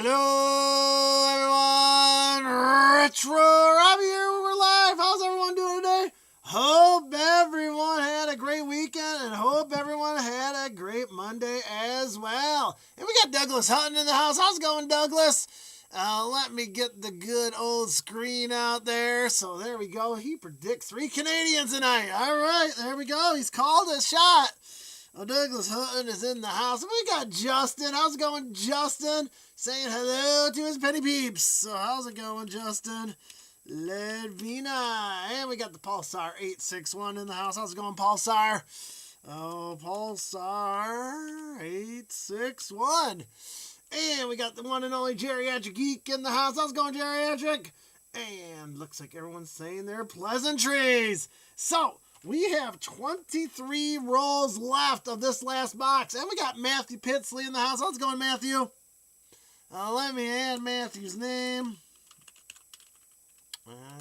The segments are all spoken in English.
Hello, everyone. Retro Robbie here. We're live. How's everyone doing today? Hope everyone had a great weekend and hope everyone had a great Monday as well. And we got Douglas Hutton in the house. How's it going, Douglas? Let me get the good old screen out there. So there we go. He predicts 3 Canadians tonight. All right, there we go. He's called a shot. Douglas Hutton is in the house. And we got Justin. How's it going, Justin? Saying hello to his penny peeps. So how's it going, Justin? Ledvina. And we got the Pulsar 861 in the house. How's it going, Pulsar? Oh, Pulsar 861. And we got the one and only Geriatric Geek in the house. How's it going, Geriatric? And looks like everyone's saying their pleasantries. So we have 23 rolls left of this last box. And we got Matthew Pitsley in the house. How's it going, Matthew? Let me add Matthew's name.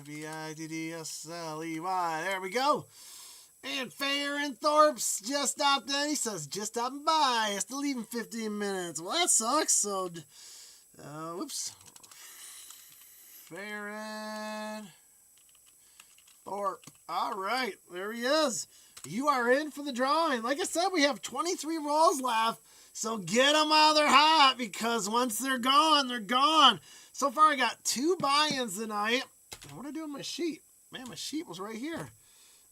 Viddsley. There we go. And Farron Thorpe's just stopped in. He says, just stopping by. Has to leave in 15 minutes. Well, that sucks. So, whoops. Farron Thorpe. All right. There he is. You are in for the drawing. Like I said, we have 23 rolls left. So get them while they're hot because once they're gone, they're gone. So far, I got 2 buy-ins tonight. What do I do with my sheet? Man, my sheet was right here.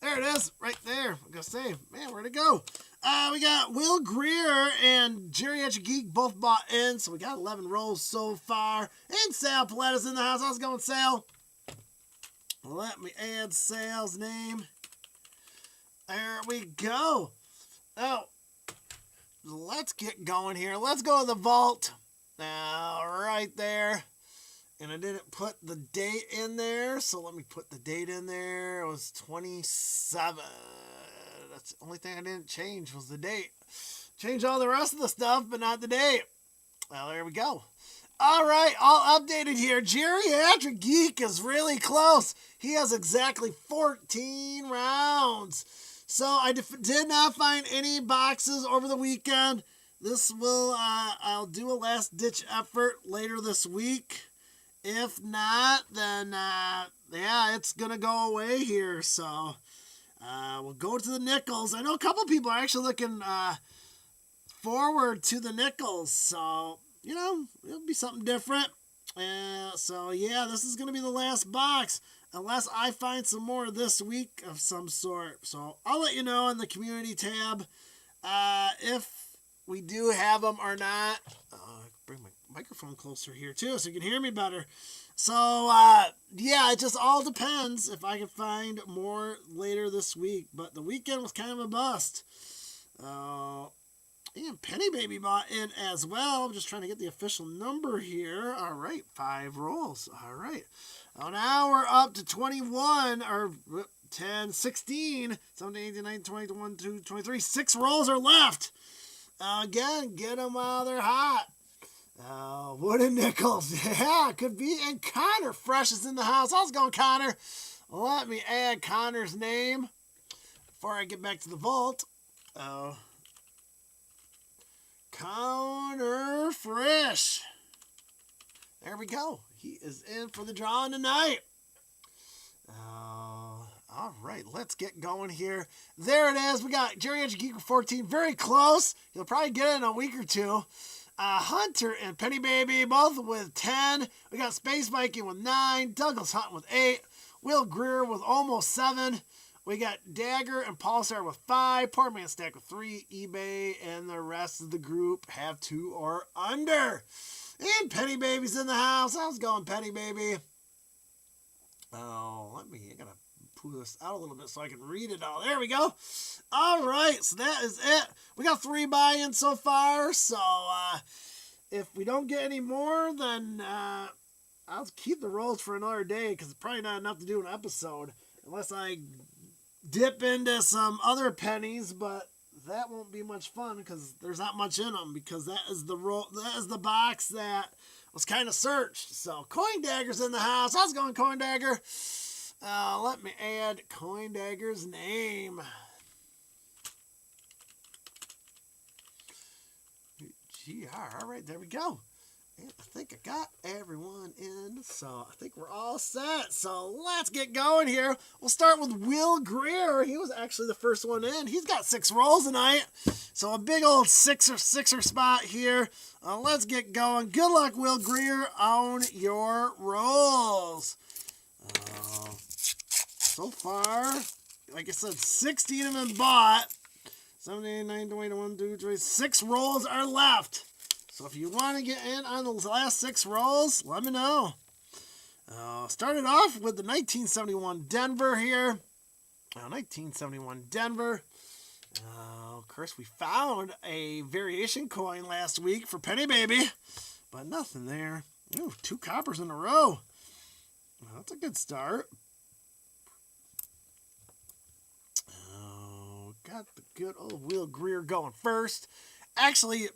There it is, right there. I'm going to say, man, where'd it go? We got Will Greer and Geriatric Geek both bought in, so we got 11 rolls so far. And Sal Paletta's in the house. How's it going, Sal? Let me add Sal's name. There we go. Oh, let's get going here. Let's go to the vault. Now, right there. And I didn't put the date in there, so let me put the date in there. It was 27. That's the only thing I didn't change was the date. Changed all the rest of the stuff, but not the date. Well, there we go. All right, all updated here. Geriatric Geek is really close. He has exactly 14 rounds. So I did not find any boxes over the weekend. This will, I'll do a last-ditch effort later this week. If not, then, yeah, it's going to go away here. So, we'll go to the nickels. I know a couple people are actually looking forward to the nickels. So, you know, it'll be something different. So, yeah, this is going to be the last box. Unless I find some more this week of some sort. So, I'll let you know in the community tab if we do have them or not. Bring my microphone closer here too so you can hear me better. So yeah, it just all depends if I can find more later this week, but the weekend was kind of a bust. And Penny Baby bought in as well. I'm just trying to get the official number here. All right, 5 rolls. All right, now we're up to 21 or 10, 16, 17, 18, 19, 20, 21, 22, 23. 6 rolls are left. Again, get them while they're hot. Wooden nickels. Yeah, could be. And Connor Fresh is in the house. How's it going, Connor? Let me add Connor's name before I get back to the vault. Connor Fresh. There we go. He is in for the drawing tonight. All right, let's get going here. There it is. We got Geriatric Geek with 14. Very close. He'll probably get it in a week or two. Hunter and Penny Baby, both with 10. We got Space Viking with 9. Douglas Hutton with 8. Will Greer with almost 7. We got Dagger and Pulsar with 5. Poor Man Stack with 3. eBay and the rest of the group have 2 or under. And Penny Baby's in the house. How's it going, Penny Baby? I gotta pull this out a little bit so I can read it all. There we go. All right, so that is it. We got 3 buy-ins so far, so if we don't get any more, then I'll keep the rolls for another day because it's probably not enough to do an episode unless I dip into some other pennies, but that won't be much fun because there's not much in them because that is the box that was kind of searched. So Coin Dagger's in the house. How's it going, Coin Dagger? Let me add Coin Dagger's name. GR. All right, there we go. And I think I got everyone in, so I think we're all set. So let's get going here. We'll start with Will Greer. He was actually the first one in. He's got 6 rolls tonight, so a big old sixer spot here. Let's get going. Good luck, Will Greer, on your rolls. So far, like I said, 16 have been bought. 7, 8, 9, 20, 1, 2, 3, 6 rolls are left. So if you want to get in on the last 6 rolls, let me know. Started off with the 1971 Denver here. 1971 Denver. Of course, we found a variation coin last week for Penny Baby, but nothing there. Ooh, 2 coppers in a row. Well, that's a good start. Got the good old Will Greer going first. Actually,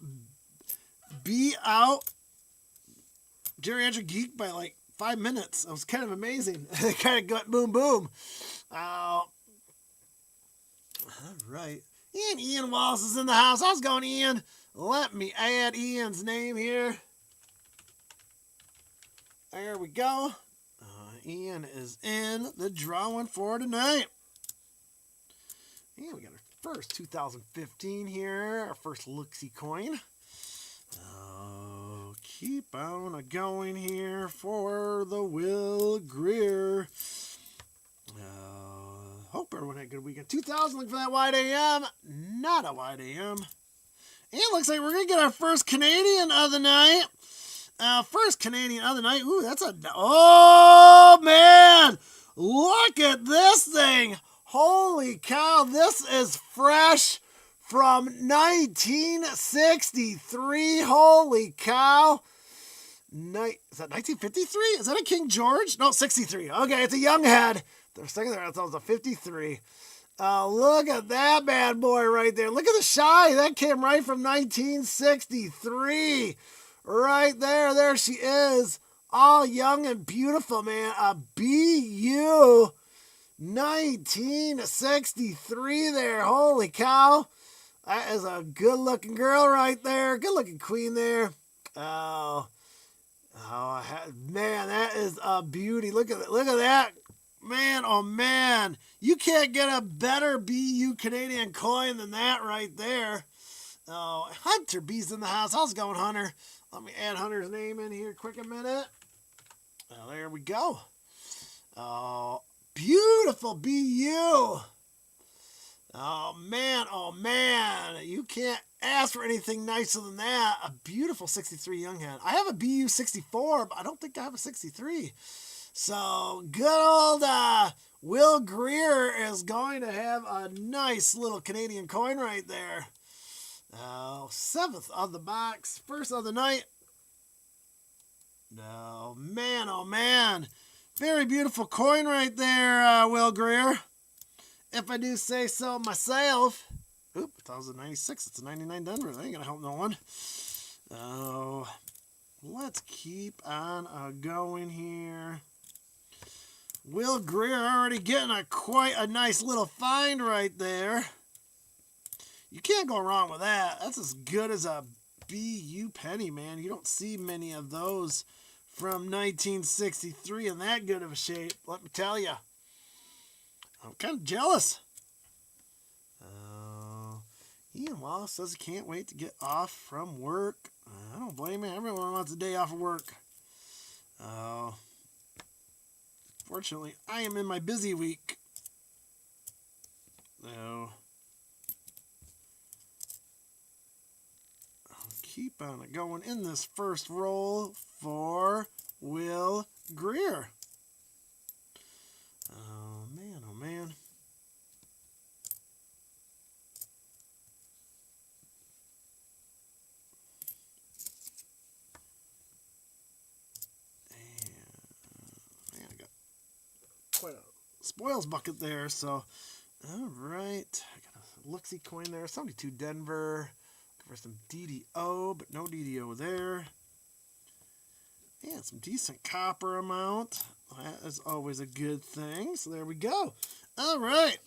beat out Jerry Andrew Geek by like 5 minutes. It was kind of amazing. It kind of got boom, boom. All right. Ian Wallace is in the house. How's it going, Ian? Let me add Ian's name here. There we go. Ian is in the drawing for tonight. And we got our first 2015 here. Our first look-see coin. Keep on going here for the Will Greer. Hope everyone had a good weekend. 2000, look for that wide AM. Not a wide AM. And it looks like we're going to get our first Canadian of the night. First Canadian of the night. Ooh, that's a... Oh, man! Look at this thing! Holy cow, this is fresh from 1963. Holy cow. Is that 1953? Is that a King George? No, 63. Okay, it's a young head. They're second there. That was a 53. Look at that bad boy right there. Look at the shine. That came right from 1963. Right there. There she is. All young and beautiful, man. A BU 1963 there. Holy cow. That is a good-looking girl right there. Good-looking queen there. Man, that is a beauty. Look at that. Look at that. Man, oh, man. You can't get a better BU Canadian coin than that right there. Hunter B's in the house. How's it going, Hunter? Let me add Hunter's name in here quick a minute. There we go. Beautiful BU. Oh, man. You can't ask for anything nicer than that. A beautiful 63 young head. I have a BU 64, but I don't think I have a 63. So, good old Will Greer is going to have a nice little Canadian coin right there. 7th of the box. First of the night. Oh, man. Very beautiful coin right there, Will Greer. If I do say so myself. Oop, that was a 96. It's a 99 Denver. That ain't going to help no one. Let's keep on going here. Will Greer already getting quite a nice little find right there. You can't go wrong with that. That's as good as a BU penny, man. You don't see many of those from 1963 in that good of a shape, let me tell you. I'm kind of jealous. Ian Wallace says he can't wait to get off from work. I don't blame him. Everyone wants a day off of work. Fortunately, I am in my busy week. I'll keep on going in this first roll for Will Greer. Oh, man. Quite a spoils bucket there, so all right, I got a look-see coin there. 72 Denver. Looking for some DDO, but no DDO there. Yeah, some decent copper amount. That is always a good thing. So there we go. All right,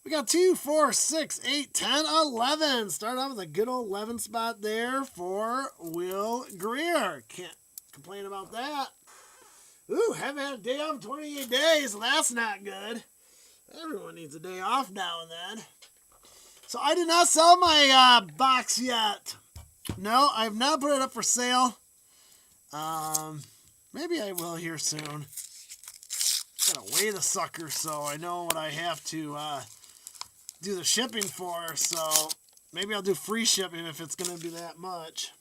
We got 2, 4, 6, 8, 10, 11. Start off with a good old 11 spot there for Will Greer. Can't complain about that. Ooh, haven't had a day off in 28 days. That's not good. Everyone needs a day off now and then. So I did not sell my box yet. No, I have not put it up for sale. Maybe I will here soon. Gotta weigh the sucker so I know what I have to do the shipping for. So maybe I'll do free shipping if it's going to be that much.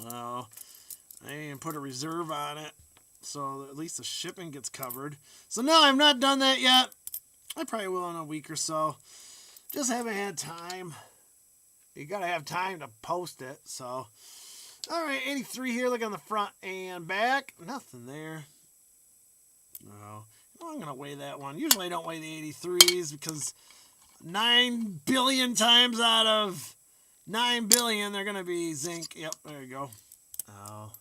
Well, I didn't even put a reserve on it, so at least the shipping gets covered. So no, I've not done that yet. I probably will in a week or so. Just haven't had time. You gotta have time to post it. So, all right, 83 here. Look on the front and back. Nothing there. No, I'm gonna weigh that one. Usually I don't weigh the 83s because 9 billion times out of 9 billion they're gonna be zinc. Yep, there you go. Oh.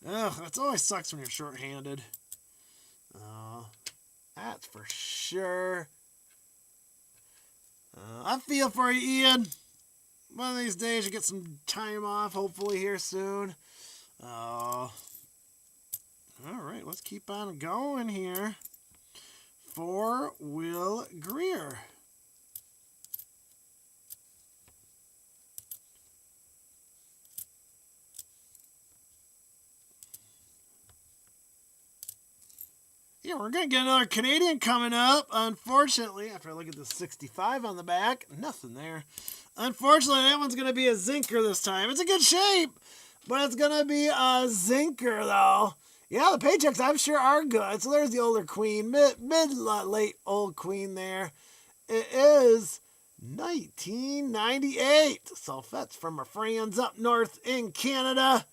Ugh, it always sucks when you're short-handed. Oh, that's for sure. I feel for you, Ian. One of these days you get some time off, hopefully here soon. Oh. All right, let's keep on going here for Will Greer. Yeah, we're going to get another Canadian coming up. Unfortunately, after I look at the 65 on the back, nothing there. Unfortunately, that one's going to be a zinker this time. It's a good shape, but it's going to be a zinker, though. Yeah, the paychecks, I'm sure, are good. So there's the older queen, late old queen there. It is 1998. So that's from our friends up north in Canada.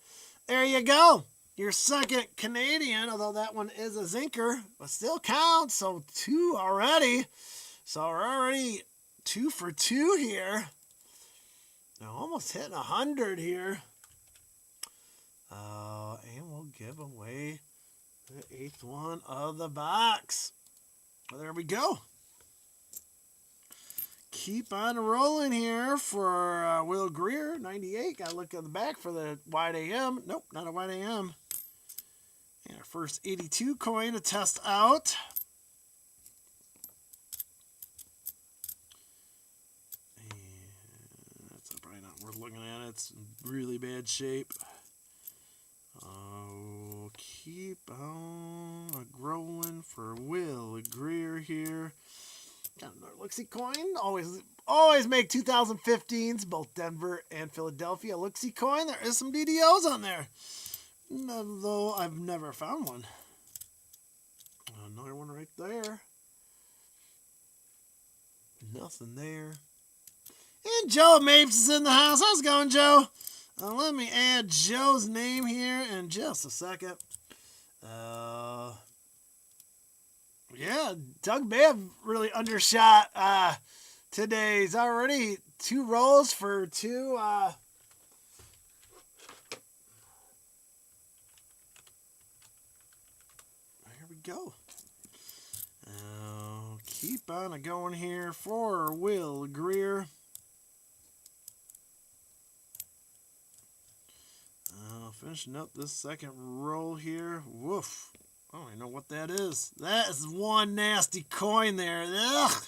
There you go. Your second Canadian, although that one is a zinker, but still counts. So 2 already. So we're already 2 for 2 here. Now almost hitting 100 here. And we'll give away the 8th one of the box. Well, there we go. Keep on rolling here for Will Greer, 98. Got to look at the back for the wide AM. Nope, not a wide AM. And our first 82 coin to test out. And that's probably not worth looking at. It's in really bad shape. Oh, keep on growing for Will Greer here. Got another Looksy coin. Always make 2015s, both Denver and Philadelphia. Looksy coin. There is some DDOs on there. Though I've never found one. Another one right there. Nothing there. And Joe Mapes is in the house. How's it going, Joe? Let me add Joe's name here in just a second. Yeah, Doug may have really undershot today. He's already 2 rolls for 2. Here we go. Keep on going here for Will Greer. Finishing up this second roll here. Woof. I don't even know what that is. That is one nasty coin there. Ugh.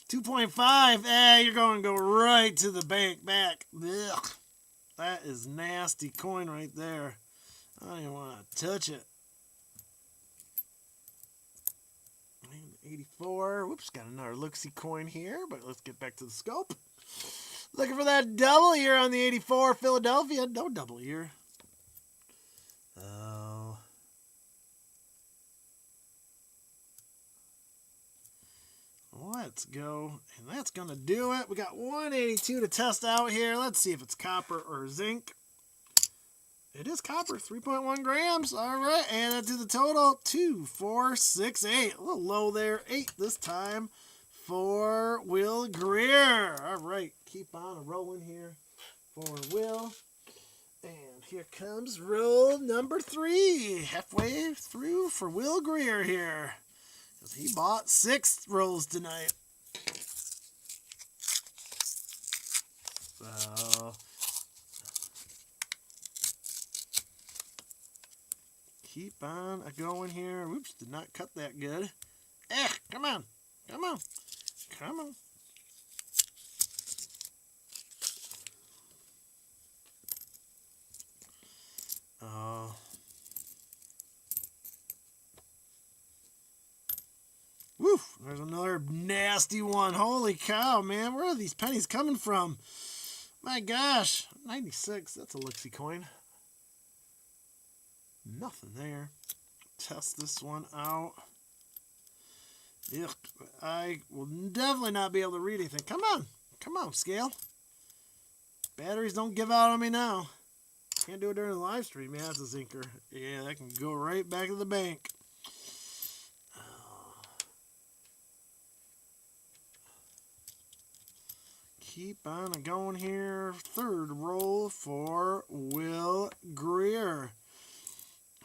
2.5. Hey, you're going to go right to the bank back. Ugh. That is nasty coin right there. I don't even want to touch it. 84. Whoops, got another Looksy coin here, but let's get back to the scope. Looking for that double here on the 84 Philadelphia. No double here. Oh. Let's go. And that's going to do it. We got 182 to test out here. Let's see if it's copper or zinc. It is copper, 3.1 grams. All right, and that's the total. 2, 4, 6, 8. A little low there. 8 this time for Will Greer. All right, keep on rolling here for Will. And here comes roll number 3. Halfway through for Will Greer here. 'Cause he bought 6 rolls tonight. So keep on going here. Oops, did not cut that good. Come on. Come on. Come on. Woof, there's another nasty one. Holy cow, man. Where are these pennies coming from? My gosh. 96, that's a Lixie coin. Nothing there. Test this one out. Ugh, I will definitely not be able to read anything. Come on. Come on, scale. Batteries don't give out on me now. Can't do it during the live stream. Yeah, that's a zinker. Yeah, that can go right back to the bank. Keep on going here. 3rd roll for Will Greer.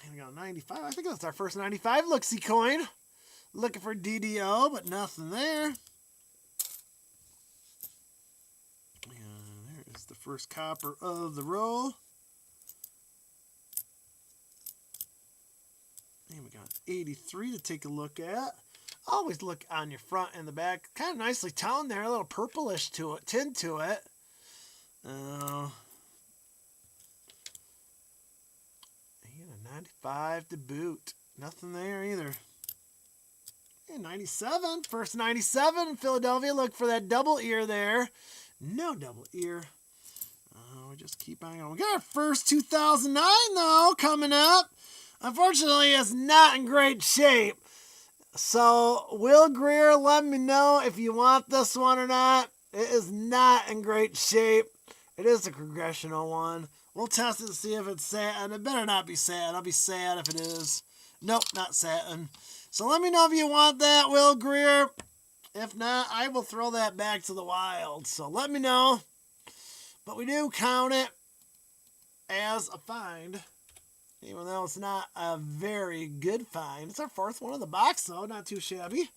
And we got 95. I think that's our first 95 Lixie coin. Looking for DDO, but nothing there. And there is the first copper of the roll. And we got 83 to take a look at. Always look on your front and the back. Kind of nicely toned there. A little purplish to it, tint to it. And a 95 to boot. Nothing there either. And 97. First 97 in Philadelphia. Look for that double ear there. No double ear. We just keep on going. We got our first 2009 though coming up. Unfortunately, it's not in great shape. So, Will Greer, let me know if you want this one or not. It is not in great shape. It is a congressional one. We'll test it to see if it's satin. It better not be satin. I'll be sad if it is. Nope, not satin. So let me know if you want that, Will Greer. If not, I will throw that back to the wild. So let me know. But we do count it as a find. Even though it's not a very good find. It's our 4th one of the box, though. Not too shabby.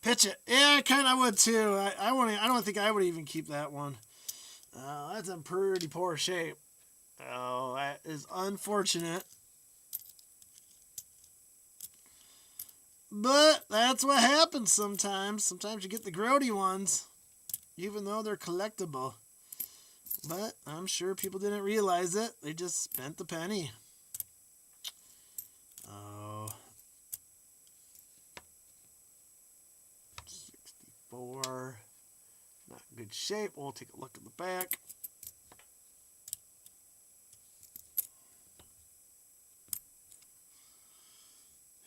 Pitch it. Yeah, I kind of would, too. I don't think I would even keep that one. That's in pretty poor shape. Oh, that is unfortunate. But that's what happens sometimes. Sometimes you get the grody ones, even though they're collectible. But I'm sure people didn't realize it. They just spent the penny. Oh. 64. Not in good shape. We'll take a look at the back.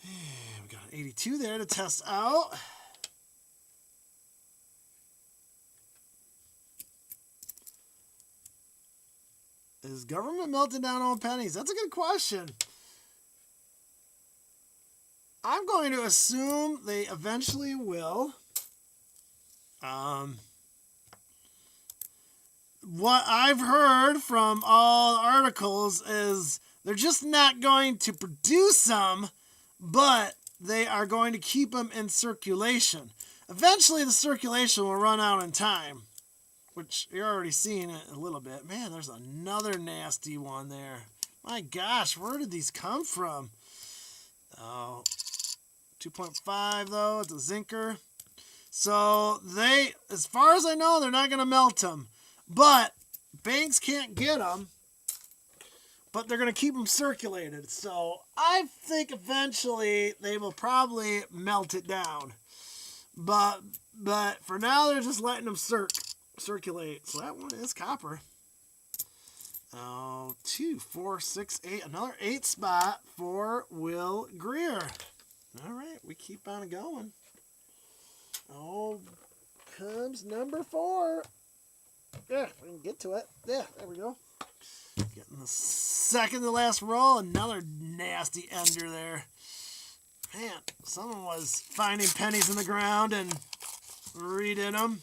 We got an 82 there to test out. Is government melting down on pennies? That's a good question. I'm going to assume they eventually will. What I've heard from all articles is they're just not going to produce them, but they are going to keep them in circulation. Eventually, the circulation will run out in time. Which you're already seeing it a little bit. Man, there's another nasty one there. My gosh, where did these come from? Oh, 2.5 though, it's a zinker. So they, as far as I know, they're not going to melt them. But banks can't get them. But they're going to keep them circulated. So I think eventually they will probably melt it down. But for now, they're just letting them circulate. So that one is copper. 2, 4, 6, 8. Another 8 spot for Will Greer. All right, we keep on going. Oh, comes number 4. Yeah, we can get to it. Yeah, there we go. Getting the second to last roll. Another nasty ender there. Man, someone was finding pennies in the ground and redid them.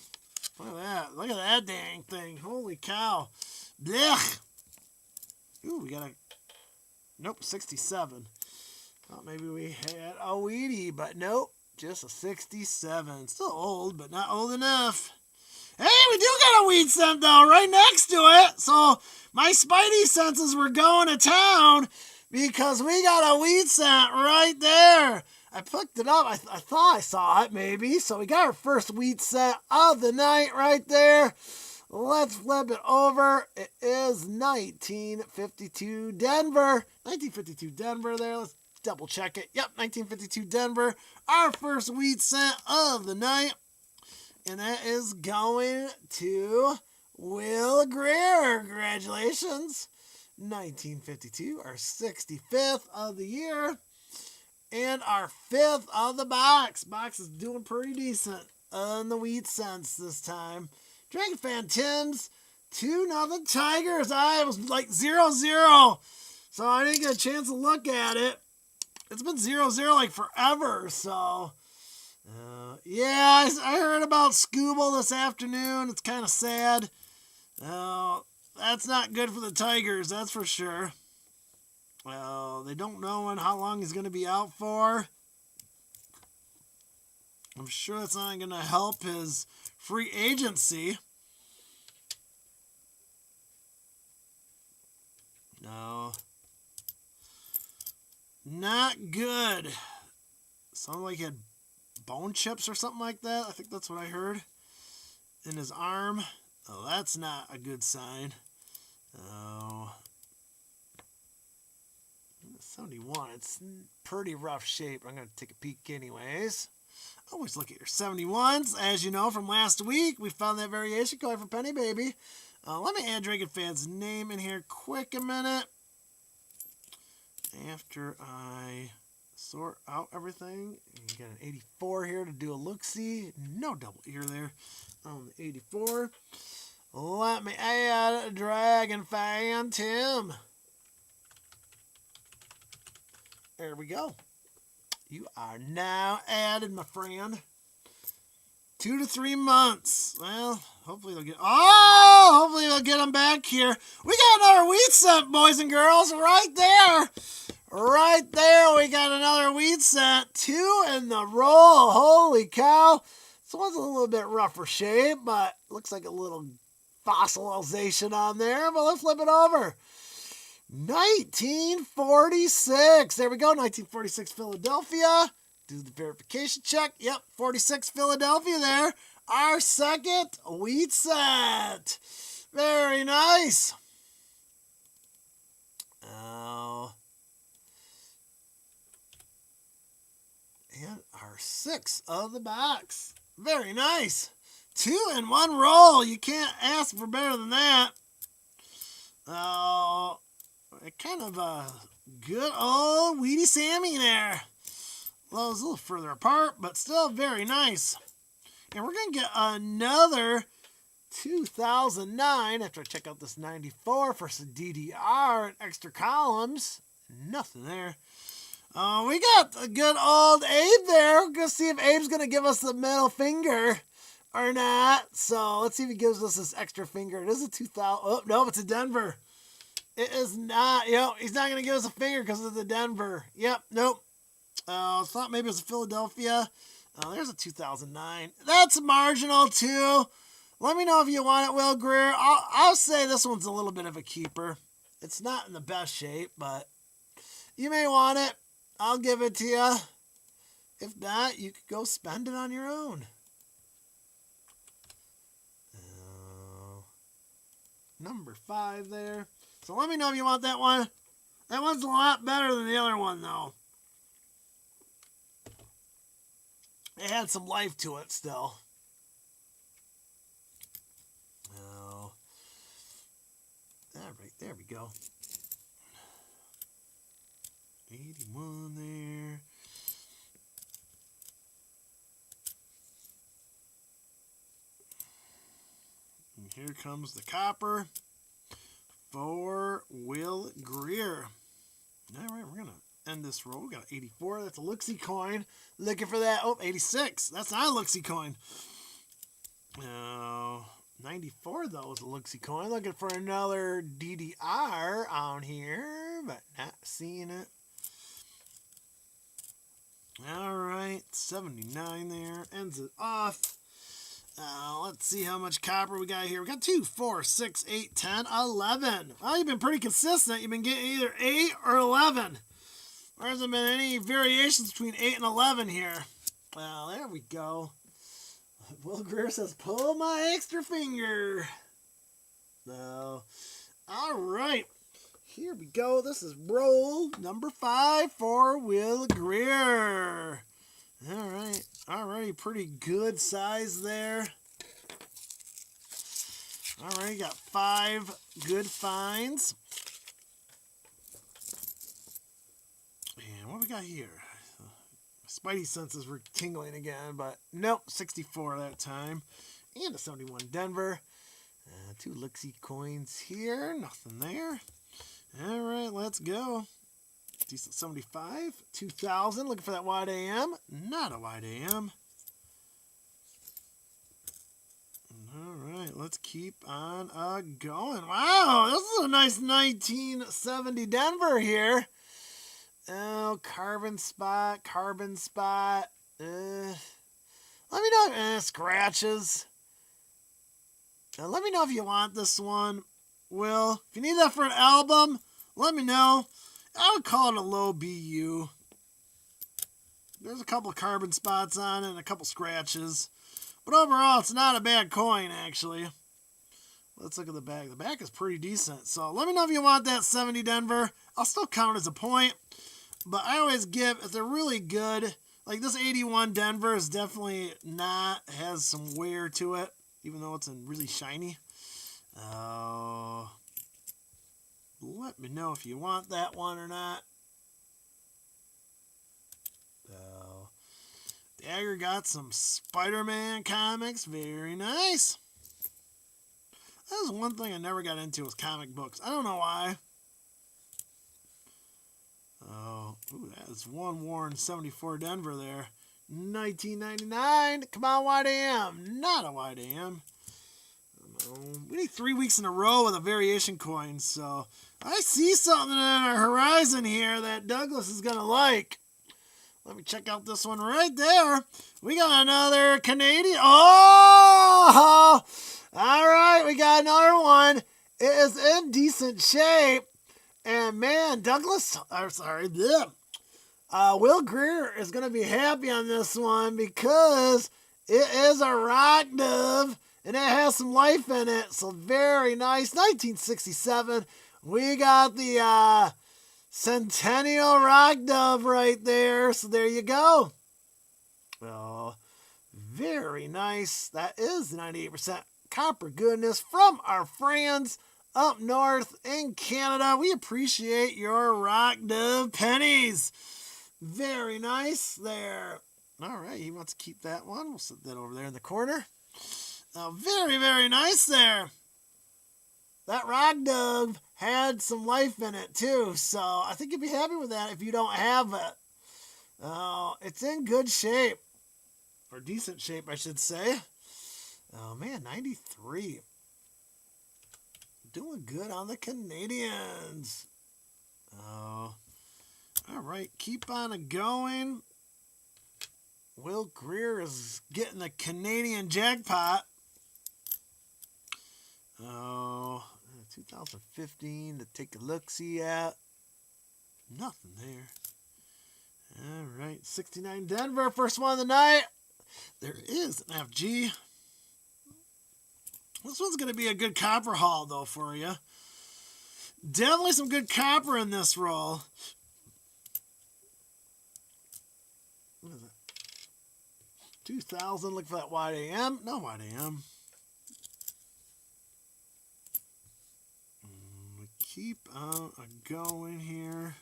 Look at that. Look at that dang thing. Holy cow. Blech. Ooh, we got a... Nope, 67. Thought maybe we had a wheatie, but nope. Just a 67. Still old, but not old enough. Hey, we do got a wheat scent, though, right next to it. So my spidey senses were going to town because we got a wheat scent right there. I picked it up. I thought I saw it, maybe. So we got our first wheat scent of the night right there. Let's flip it over. It is 1952 Denver. 1952 Denver there. Let's double check it. Yep, 1952 Denver. Our first wheat scent of the night. And that is going to Will Greer. Congratulations. 1952, our 65th of the year. And our 5th of the box. Box is doing pretty decent on the wheat scents this time. Dragon Fan Tim's 2-0 Tigers. I was like 0-0. So I didn't get a chance to look at it. It's been 0-0 like forever. So, yeah, I heard about Scooble this afternoon. It's kind of sad. That's not good for the Tigers, that's for sure. They don't know how long he's going to be out for. I'm sure that's not going to help his free agency. No. Not good. Sounded like he had bone chips or something like that. I think that's what I heard. In his arm. Oh, that's not a good sign. Oh. 71. It's pretty rough shape. I'm going to take a peek anyways. Always look at your 71s. As you know from last week, we found that variation coin for Penny Baby. Let me add Dragon Fan's name in here quick a minute. After I sort out everything. You got an 84 here to do a look-see. No double ear there on the 84. Let me add Dragon Fan Tim. There we go. You are now added, my friend. 2 to 3 months. Well, hopefully they'll get... Oh! Hopefully they'll get them back here. We got another wheat scent, boys and girls, right there. Right there, we got another wheat scent. 2 in the row. Holy cow. This one's a little bit rougher shape, but looks like a little fossilization on there. But let's flip it over. 1946. There we go. 1946 Philadelphia. Do the verification check. Yep, 46 Philadelphia there. Our second wheat set. Very nice. Oh. And our 6th of the box. Very nice. 2 in 1 roll. You can't ask for better than that. Oh. Kind of a good old Weedy Sammy there. Well, it's a little further apart, but still very nice. And we're going to get another 2009 after I check out this 94 for some DDR and extra columns. Nothing there. We got a good old Abe there. We're going to see if Abe's going to give us the middle finger or not. So let's see if he gives us this extra finger. It is a 2000. Oh, no, it's a Denver. It is not. Yep, he's not going to give us a finger because of the Denver. Yep, nope. I thought maybe it was a Philadelphia. There's a 2009. That's marginal, too. Let me know if you want it, Will Greer. I'll say this one's a little bit of a keeper. It's not in the best shape, but you may want it. I'll give it to you. If not, you could go spend it on your own. Number 5 there. So let me know if you want that one. That one's a lot better than the other one, though. It had some life to it still. Oh. All right, there we go. 81 there. And here comes the copper for Will Greer. All right, we're going to end this roll. We got 84. That's a look-see coin. Looking for that. Oh, 86. That's not a look-see coin. 94, though, is a look-see coin. Looking for another DDR on here, but not seeing it. All right, 79 there. Ends it off. Let's see how much copper we got here. We got 2, 4, 6, 8, 10, 11. Well, you've been pretty consistent. You've been getting either 8 or 11. There hasn't been any variations between 8 and 11 here. Well, there we go. Will Greer says, pull my extra finger. No. All right. Here we go. This is roll number 5 for Will Greer. All right. Already pretty good size there. All right, got 5 good finds. And what do we got here? Spidey senses were tingling again, but nope, 64 that time. And a 71 Denver. 2 Lixie coins here, nothing there. All right, let's go. Decent 75, 2000, looking for that wide AM. Not a wide AM. All right, let's keep on going. Wow, this is a nice 1970 Denver here. Oh, carbon spot. Let me know. Scratches. Let me know if you want this one, Will. If you need that for an album, let me know. I would call it a low BU. There's a couple of carbon spots on it and a couple scratches. But overall, it's not a bad coin, actually. Let's look at the back. The back is pretty decent. So let me know if you want that 70 Denver. I'll still count as a point. But I always give, if they're really good, like this 81 Denver is definitely not, has some wear to it, even though it's really shiny. Let me know if you want that one or not. Dagger got some Spider-Man comics. Very nice. That was one thing I never got into was comic books. I don't know why. Oh, ooh, that's one worn 74 Denver there. 1999. Come on, wide AM. Not a wide AM. We need 3 weeks in a row with a variation coin, so I see something on our horizon here that Douglas is going to like. Let me check out this one right there. We got another Canadian. Oh! All right, we got another one. It is in decent shape. And man, Will Greer is going to be happy on this one because it is a rock dove. And it has some life in it, so very nice. 1967. We got the Centennial Rock Dove right there. So there you go. Oh, very nice. That is 98% copper goodness from our friends up north in Canada. We appreciate your Rock Dove pennies. Very nice there. All right, he wants to keep that one. We'll set that over there in the corner. Very, very nice there. That rock dove had some life in it too, so I think you'd be happy with that if you don't have it. It's in good shape, or decent shape, I should say. Oh man, 93. Doing good on the Canadians. Oh, all right, keep on going. Will Greer is getting the Canadian jackpot. Oh, 2015 to take a look-see at. Nothing there. All right, 69 Denver, first one of the night. There is an FG. This one's going to be a good copper haul, though, for you. Definitely some good copper in this roll. What is it? 2000, look for that wide AM. No wide AM. Keep on going here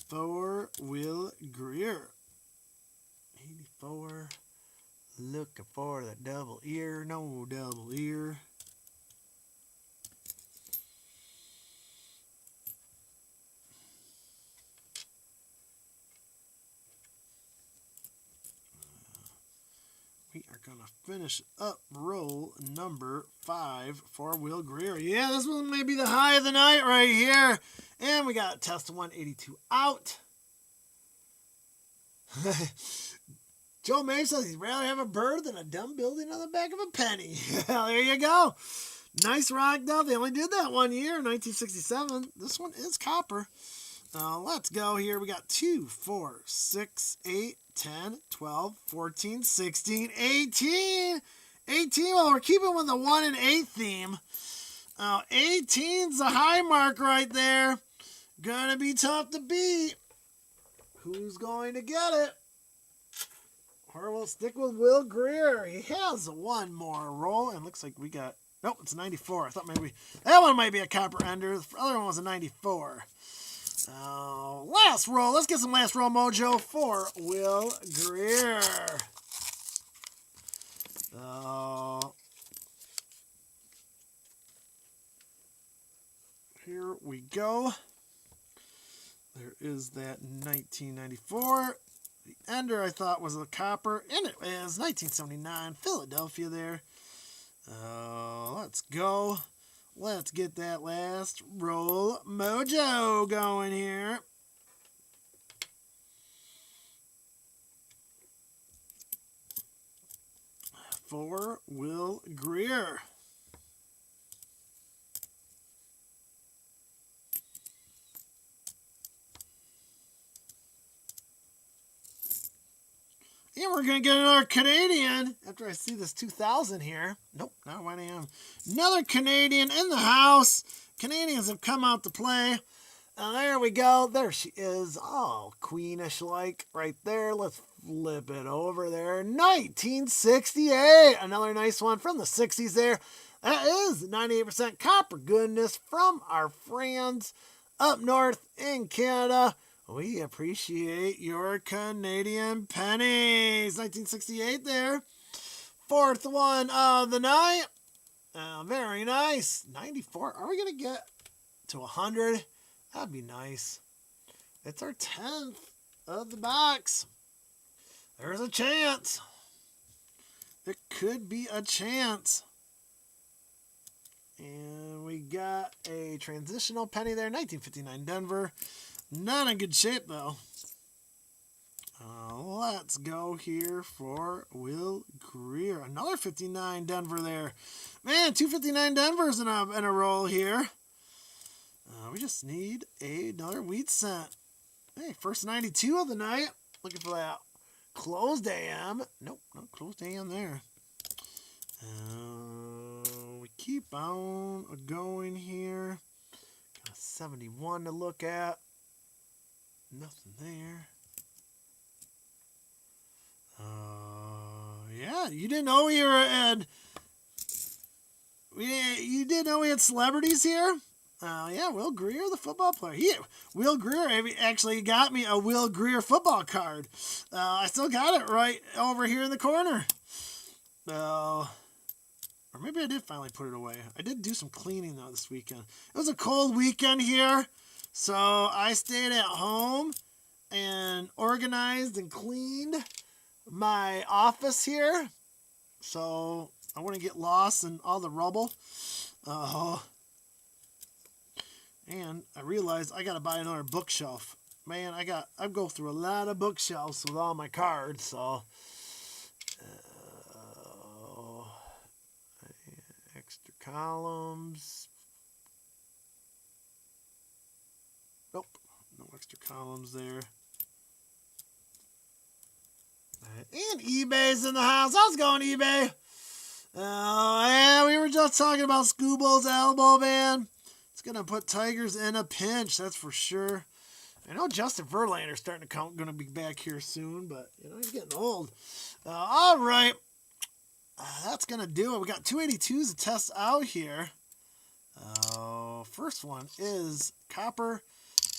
for Will Greer. 84. Looking for the double ear. No double ear. We are going to finish up roll number 5 for Will Greer. Yeah, this one may be the high of the night right here. And we got test 182 out. Joe May says he'd rather have a bird than a dumb building on the back of a penny. There you go. Nice rock, though. They only did that 1 year, 1967. This one is copper. Let's go here. We got 2, 4, 6, 8, 10, 12, 14, 16, 18. 18, well, we're keeping with the 1 and 8 theme. 18's the high mark right there. Gonna be tough to beat. Who's going to get it? Or we'll stick with Will Greer. He has one more roll, and looks like we got... Nope, it's 94. I thought maybe... That one might be a copper ender. The other one was a 94. Last roll. Let's get some last roll mojo for Will Greer. Here we go. There is that 1994. The ender I thought was a copper, and it is 1979 Philadelphia there. Let's go. Let's get that last roll mojo going here. For Will Greer. And we're going to get another Canadian after I see this 2000 here. Nope, not 1 a.m. Another Canadian in the house. Canadians have come out to play. There we go. There she is. Oh, queenish-like right there. Let's flip it over there. 1968. Another nice one from the 60s there. That is 98% copper goodness from our friends up north in Canada. We appreciate your Canadian pennies. 1968 there. Fourth one of the night. Very nice. 94. Are we going to get to 100? That'd be nice. It's our 10th of the box. There's a chance. There could be a chance. And we got a transitional penny there. 1959 Denver. Not in good shape, though. Let's go here for Will Greer. Another 59 Denver there. Man, 259 Denvers in a roll here. We just need another wheat cent. Hey, first 92 of the night. Looking for that closed AM. Nope, no closed AM there. We keep on going here. Got a 71 to look at. Nothing there. Yeah, you didn't know we were at... You didn't know we had celebrities here? Yeah, Will Greer, the football player. Will Greer actually got me a Will Greer football card. I still got it right over here in the corner. Or maybe I did finally put it away. I did do some cleaning, though, this weekend. It was a cold weekend here, so I stayed at home and organized and cleaned my office here, so I wouldn't get lost in all the rubble. And I realized I got to buy another bookshelf. Man, I go through a lot of bookshelves with all my cards, so extra columns. Nope, no extra columns there. And eBay's in the house. How's it going, eBay? Yeah, we were just talking about Scoobal's elbow, man. It's going to put Tigers in a pinch, that's for sure. I know Justin Verlander's starting to going to be back here soon, but, he's getting old. All right. That's going to do it. We got 282s to test out here. First one is copper.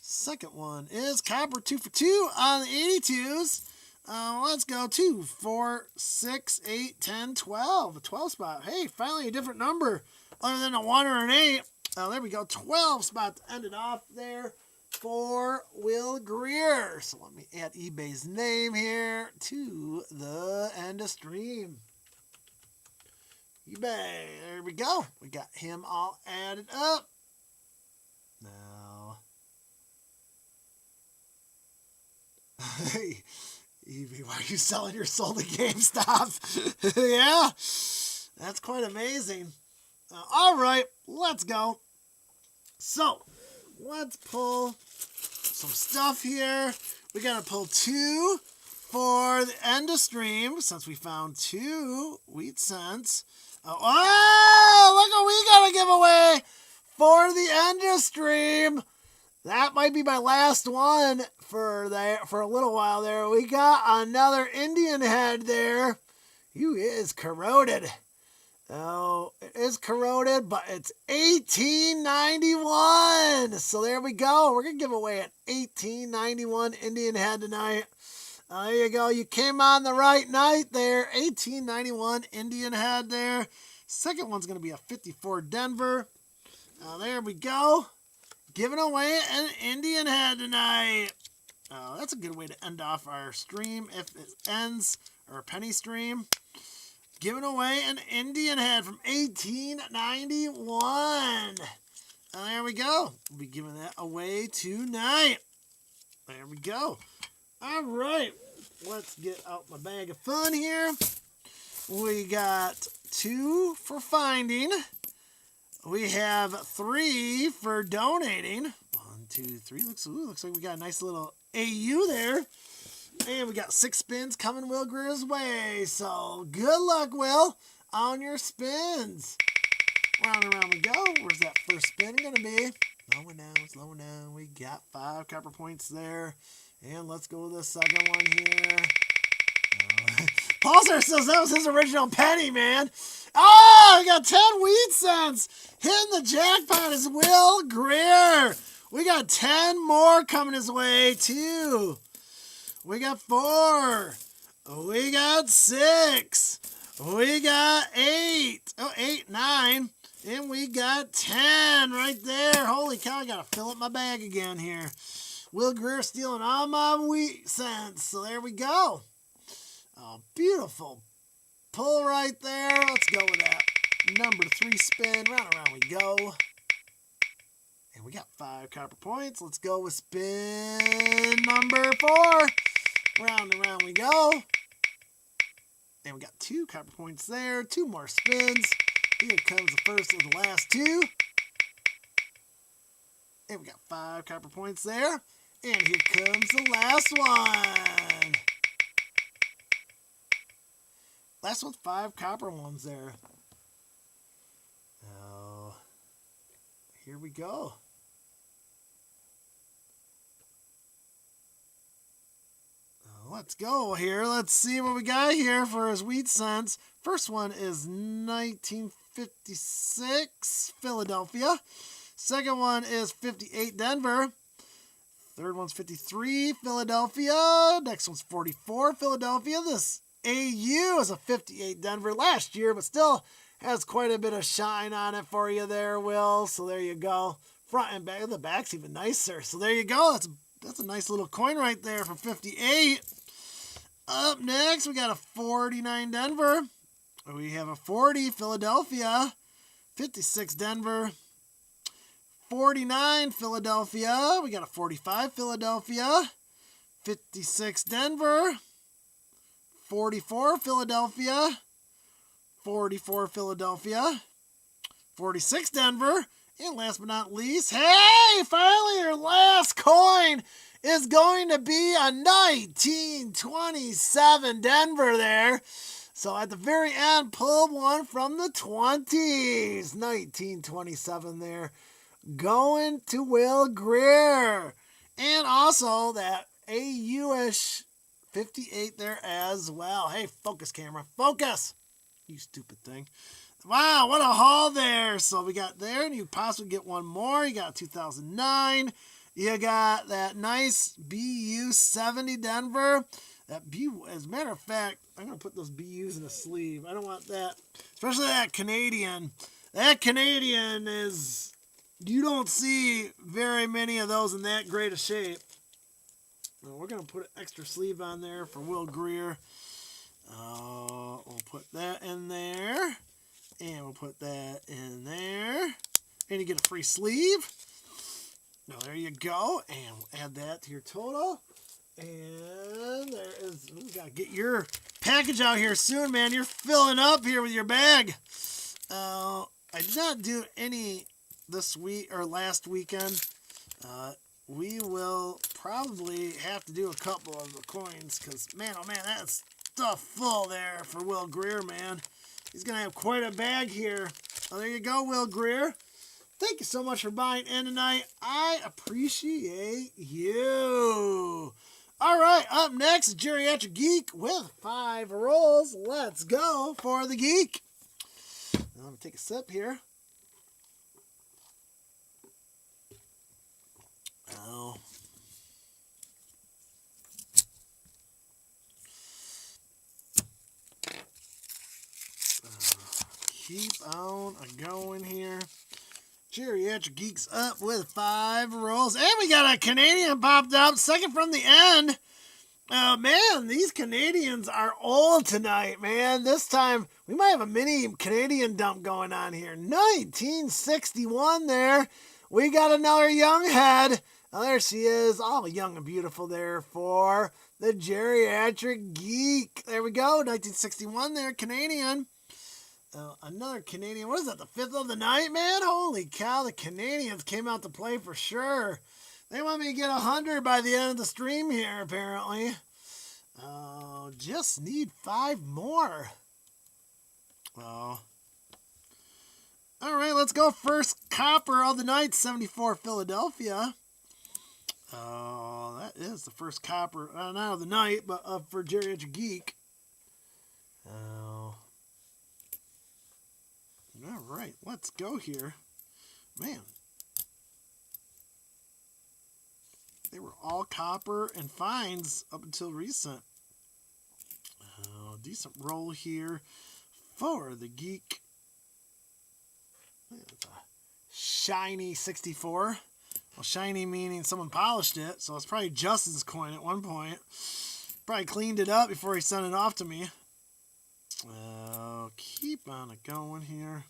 Second one is copper. 2 for 2 on the 82s. Let's go 2, 4, 6, 8, 10, 12. A 12 spot. Hey, finally a different number other than a 1 or an 8. There we go. 12 spot to end it off there for Will Greer. So let me add eBay's name here to the end of stream. eBay. There we go. We got him all added up. Now. Hey. Evie, why are you selling your soul to GameStop? Yeah, that's quite amazing. All right, let's go. So, let's pull some stuff here. We got to pull 2 for the end of stream, since we found 2 wheat cents. Oh, look what we got to give away for the end of stream. That might be my last one for a little while there. We got another Indian head there. You is corroded. Oh, it is corroded, but it's $18.91. So there we go. We're going to give away an $18.91 Indian head tonight. There you go. You came on the right night there. $18.91 Indian head there. Second one's going to be a 54 Denver. There we go. Giving away an Indian head tonight. That's a good way to end off our stream if it ends, or a penny stream. Giving away an Indian head from 1891. There we go. We'll be giving that away tonight. There we go. All right. Let's get out my bag of fun here. We got 2 for finding. We have 3 for donating. 1, 2, 3. Looks like we got a nice little AU there. And we got 6 spins coming Will Greer's way. So good luck, Will, on your spins. Round and round we go. Where's that first spin going to be? Slowing down. We got 5 copper points there. And let's go with the second one here. Paulser says that was his original penny, man. Oh, we got 10 wheat cents. Hitting the jackpot is Will Greer. We got 10 more coming his way, too. We got 4. We got 6. We got 8. Oh, 8, 9. And we got 10 right there. Holy cow, I got to fill up my bag again here. Will Greer stealing all my wheat cents. So there we go. Oh, beautiful pull right there. Let's go with that. Number 3 spin. Round and round we go. And we got 5 copper points. Let's go with spin number 4. Round and round we go. And we got 2 copper points there. 2 more spins. Here comes the first of the last 2. And we got 5 copper points there. And here comes the last one. Last one's 5 copper ones there. Oh, here we go. Let's go here. Let's see what we got here for his wheat cents. First one is 1956 Philadelphia. Second one is 58 Denver. Third one's 53 Philadelphia. Next one's 44 Philadelphia. This AU is a 58 Denver last year, but still has quite a bit of shine on it for you there, Will. So there you go. Front and back. The back's even nicer. So there you go. That's a nice little coin right there for 58. Up next, we got a 49 Denver. We have a 40 Philadelphia. 56 Denver. 49 Philadelphia. We got a 45 Philadelphia. 56 Denver. 44 Philadelphia. 44 Philadelphia. 46 Denver. And last but not least, hey, finally your last coin is going to be a 1927 Denver there. So at the very end, pulled one from the 20s. 1927 there. Going to Will Greer. And also that AU-ish 58 there as well. Hey, focus camera. Focus! You stupid thing. Wow, what a haul there. So we got there, and you possibly get one more. You got 2009. You got that nice BU-70 Denver. That BU, as a matter of fact, I'm going to put those BUs in a sleeve. I don't want that, especially that Canadian. That Canadian is, you don't see very many of those in that great a shape. Now we're going to put an extra sleeve on there for Will Greer. We'll put that in there. And we'll put that in there. And you get a free sleeve. Now there you go. And we'll add that to your total. And there is, we got to get your package out here soon, man. You're filling up here with your bag. I did not do any this week or last weekend. We will probably have to do a couple of the coins because, man, oh man, that's stuff full there for Will Greer, man. He's going to have quite a bag here. Oh, there you go, Will Greer. Thank you so much for buying in tonight. I appreciate you. All right, up next, Geriatric Geek with 5 rolls. Let's go for the geek. Now, let me take a sip here. Oh. Keep on going here. Geriatric Geeks up with 5 rolls. And we got a Canadian popped up, second from the end. Oh, man, these Canadians are old tonight, man. This time, we might have a mini Canadian dump going on here. 1961 there. We got another young head. Oh, there she is, all young and beautiful there for the Geriatric Geek. There we go, 1961 there, Canadian. Another Canadian, what is that, the 5th of the night, man? Holy cow, the Canadians came out to play for sure. They want me to get 100 by the end of the stream here, apparently. Just need 5 more. Oh. All right, let's go. First copper of the night, 74 Philadelphia. Oh, that is the first copper, not of the night, but for Geriatric Geek. Oh. All right, let's go here. Man. They were all copper and fines up until recent. Oh, decent roll here for the Geek. It's a shiny 64. Well, shiny meaning someone polished it, so it's probably Justin's coin at one point. Probably cleaned it up before he sent it off to me. Keep on it going here.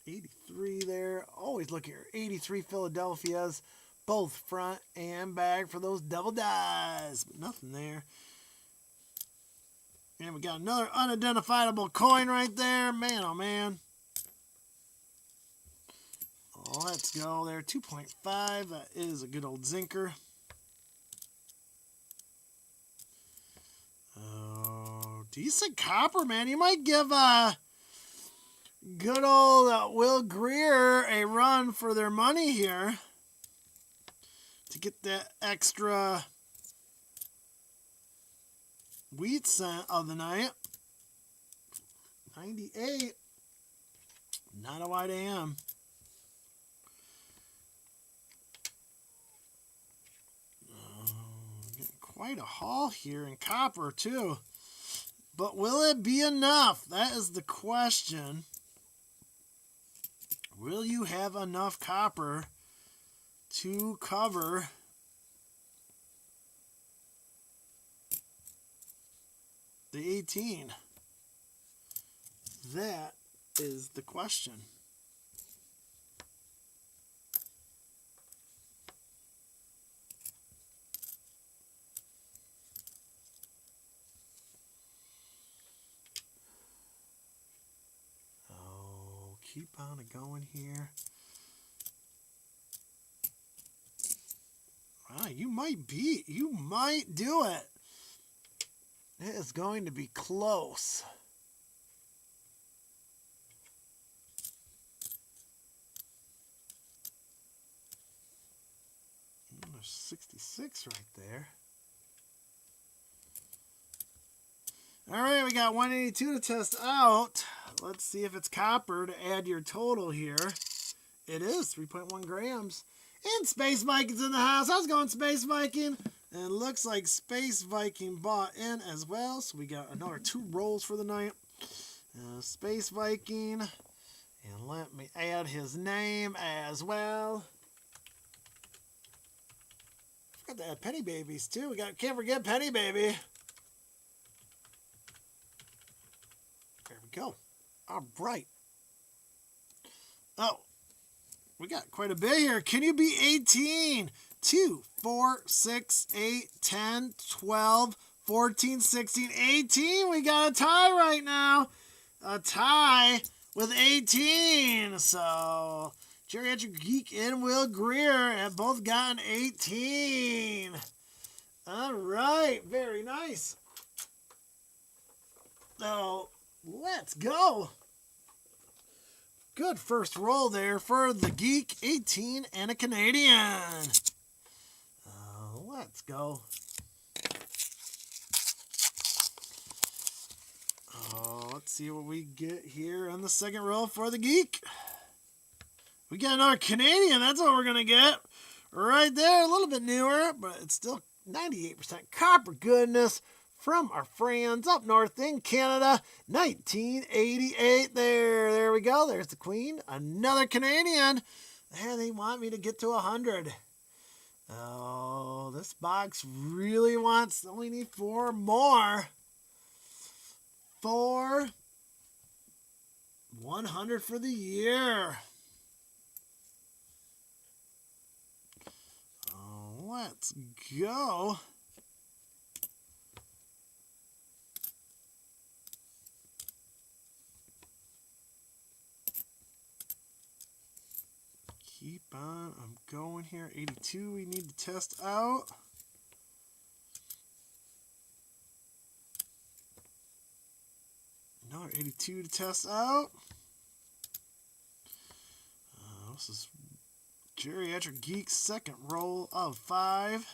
83 there. Always look here. 83 Philadelphia's. Both front and back for those double dies. But nothing there. And we got another unidentifiable coin right there. Man, oh man. Oh, let's go there. 2.5. That is a good old zinker. Oh, decent copper, man. You might give good old Will Greer a run for their money here. To get that extra wheat cent of the night. 98. Not a wide AM. Getting quite a haul here in copper too. But will it be enough? That is the question. Will you have enough copper to cover the 18? That is the question. Oh, keep on it going here. You might do it. It is going to be close. There's 66 right there. All right, we got 182 to test out. Let's see if it's copper to add your total here. It is 3.1 grams. And Space Viking's in the house. How's it going, Space Viking? And it looks like Space Viking bought in as well. So we got another 2 rolls for the night. Space Viking. And let me add his name as well. Forgot to add Penny Babies too. Can't forget Penny Baby. There we go. All right. Oh. We got quite a bit here. Can you be 18? 2, 4, 6, 8, 10, 12, 14, 16, 18. We got a tie right now. A tie with 18. So Geriatric Geek and Will Greer have both gotten 18. All right. Very nice. So let's go. Good first roll there for the Geek. 18 and a Canadian. Let's go. Let's see what we get here on the second roll for the Geek. We got another Canadian. That's what we're going to get. Right there. A little bit newer, but it's still 98% copper goodness from our friends up north in Canada. 1988 there. There we go. There's the Queen. Another Canadian. And they want me to get to 100. Oh, this box really wants, only need 4 more. 4. 100 for the year. Let's go. Keep on. I'm going here. 82 we need to test out. Another 82 to test out. This is Geriatric Geek's second roll of 5.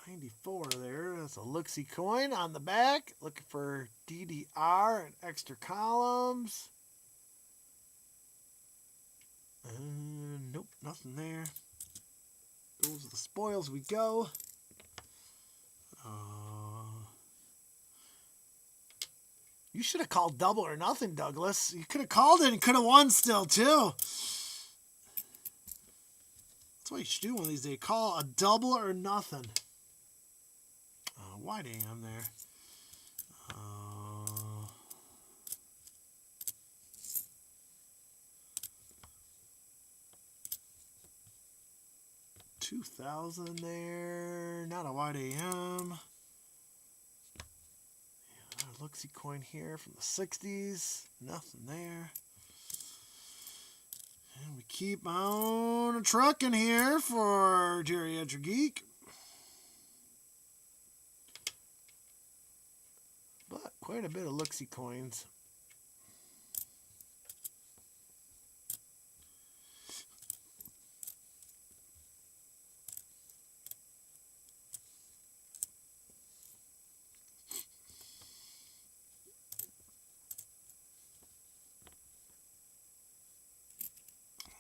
94 there. That's a look-see coin on the back. Looking for DDR and extra columns. Nope, nothing there. Those are the spoils we go. You should have called double or nothing, Douglas. You could have called it and could have won still, too. That's what you should do one of these days. Call a double or nothing. Wide AM there. $2,000 there. Not a wide AM. Look-see coin here from the 60s. Nothing there. And we keep on trucking here for Geriatric Geek. But quite a bit of look-see coins.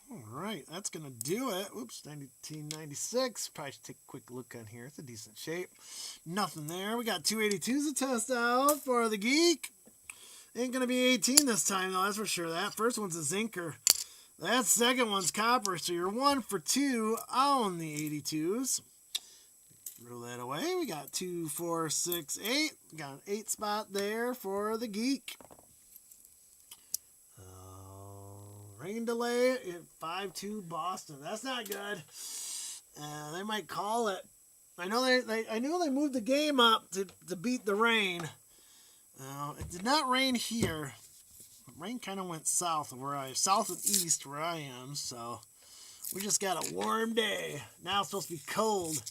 Alright, that's going to do it. Oops, 1996. Probably should take a quick look on here. It's a decent shape. Nothing there. We got 282s to test out for the Geek. Ain't going to be 18 this time, though. That's for sure. That first one's a zinker. That second one's copper. So you're 1 for 2 on the 82s. Throw that away. We got 2, 4, 6, 8. We got an 8 spot there for the Geek. Rain delay at 5-2 Boston. That's not good. They might call it. I know I knew they moved the game up to beat the rain. It did not rain here. Rain kind of went south of south and east where I am. So we just got a warm day. Now it's supposed to be cold.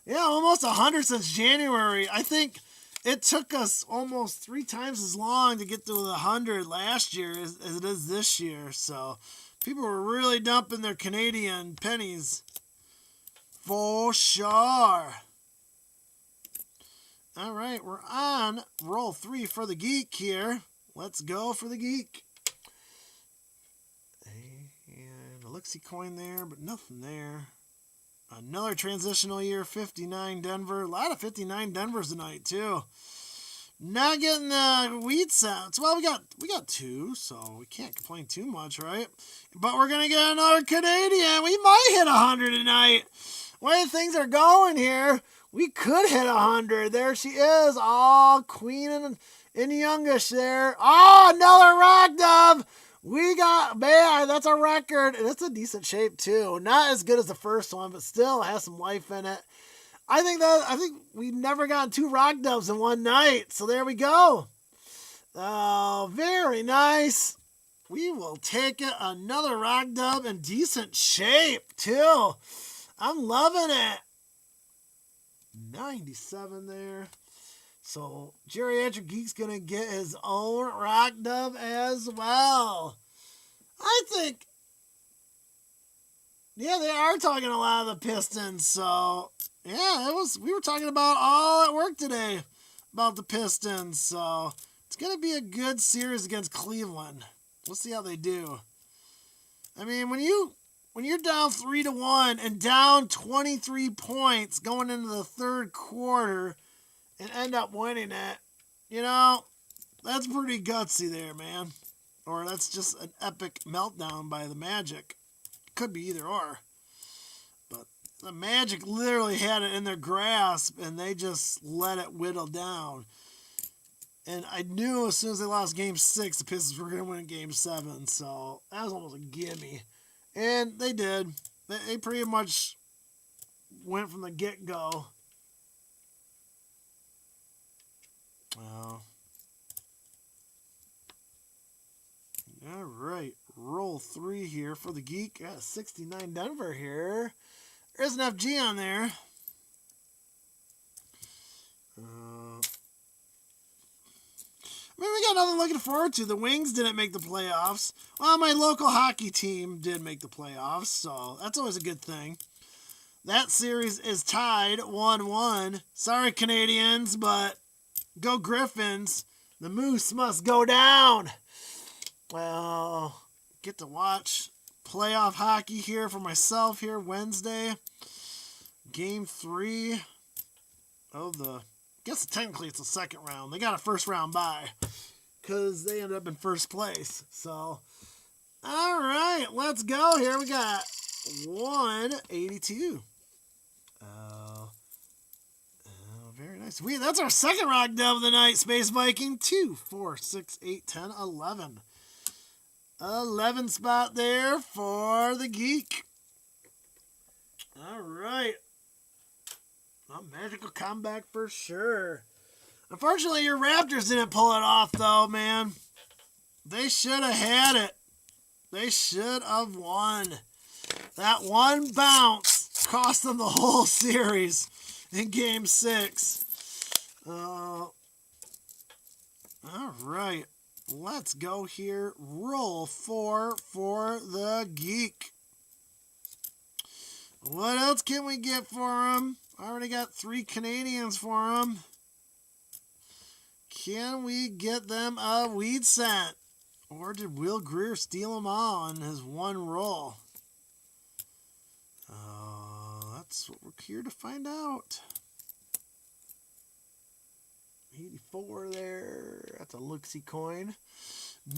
Yeah, almost 100 since January. I think it took us almost 3 times as long to get to the 100 last year as it is this year. So people were really dumping their Canadian pennies for sure. All right, we're on roll 3 for the Geek here. Let's go for the Geek. And a look-see coin there, but nothing there. Another transitional year, 59 Denver. A lot of 59 Denvers tonight, too. Not getting the wheat sounds. Well, we got 2, so we can't complain too much, right? But we're going to get another Canadian. We might hit 100 tonight. way things are going here, we could hit 100. There she is. Oh, Queen and Youngish there. Oh, another rock dove. We got, man, that's a record. And it's a decent shape, too. Not as good as the first one, but still has some life in it. I think we've never gotten 2 rock doves in one night. So there we go. Oh, very nice. We will take it. Another rock dove in decent shape, too. I'm loving it. 97 there. So Geriatric Geek's going to get his own rock dove as well. I think, yeah, they are talking a lot of the Pistons. So, yeah, we were talking about all at work today about the Pistons. So it's going to be a good series against Cleveland. We'll see how they do. I mean, when you're down 3-1 and down 23 points going into the third quarter and end up winning it, you know, that's pretty gutsy there, man. Or that's just an epic meltdown by the Magic. Could be either or. But the Magic literally had it in their grasp and they just let it whittle down. And I knew as soon as they lost Game 6, the Pistons were going to win Game 7. So that was almost a gimme. And they did. They pretty much went from the get-go. All right. Roll 3 here for the Geek. 69 Denver here. There's an FG on there. I mean, we got nothing looking forward to. The Wings didn't make the playoffs. Well, my local hockey team did make the playoffs, so that's always a good thing. That series is tied 1-1. Sorry, Canadians, but go Griffins. The Moose must go down. Well, get to watch playoff hockey here for myself here Wednesday. Game 3 of the... I guess technically it's the second round. They got a first round bye because they ended up in first place. So, all right, let's go here. We got 182. Oh, very nice. That's our second rock dove of the night, Space Viking. 2, 4, 6, 8, 10, 11. 11 spot there for the Geek. All right. A magical comeback for sure. Unfortunately, your Raptors didn't pull it off, though, man. They should have had it. They should have won. That one bounce cost them the whole series in Game 6. All right. Let's go here. Roll 4 for the Geek. What else can we get for him? I already got 3 Canadians for them. Can we get them a weed set? Or did Will Greer steal them all in his one roll? That's what we're here to find out. 84 there. That's a Luxie coin.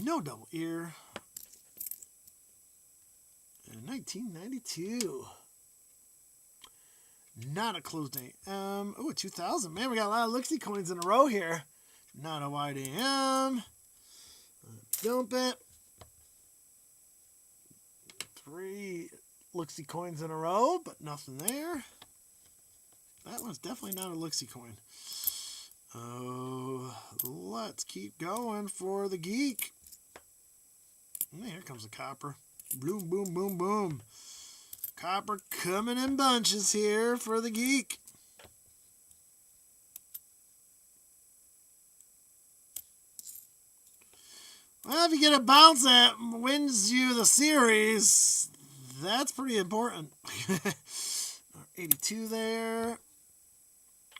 No double ear. And 1992. Not a closed date. Oh, 2000. Man, we got a lot of Luxie coins in a row here. Not a wide AM. Dump it. 3 Luxie coins in a row, but nothing there. That one's definitely not a Luxie coin. Oh, let's keep going for the Geek. And here comes the copper. Boom, boom, boom, boom. Copper coming in bunches here for the Geek. Well, if you get a bounce that wins you the series, that's pretty important. 82 there.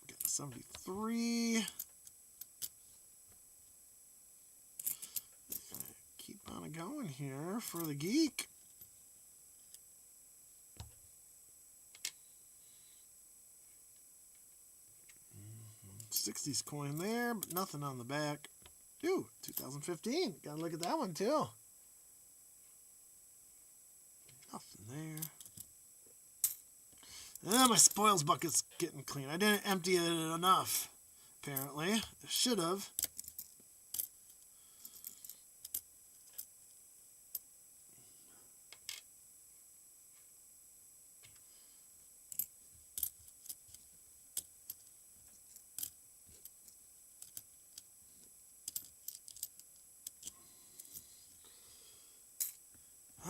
Got 73. Keep on going here for the Geek. 60s coin there, but nothing on the back. Ooh, 2015. Gotta look at that one too. Nothing My spoils bucket's getting clean. I didn't empty it enough, apparently. I should have.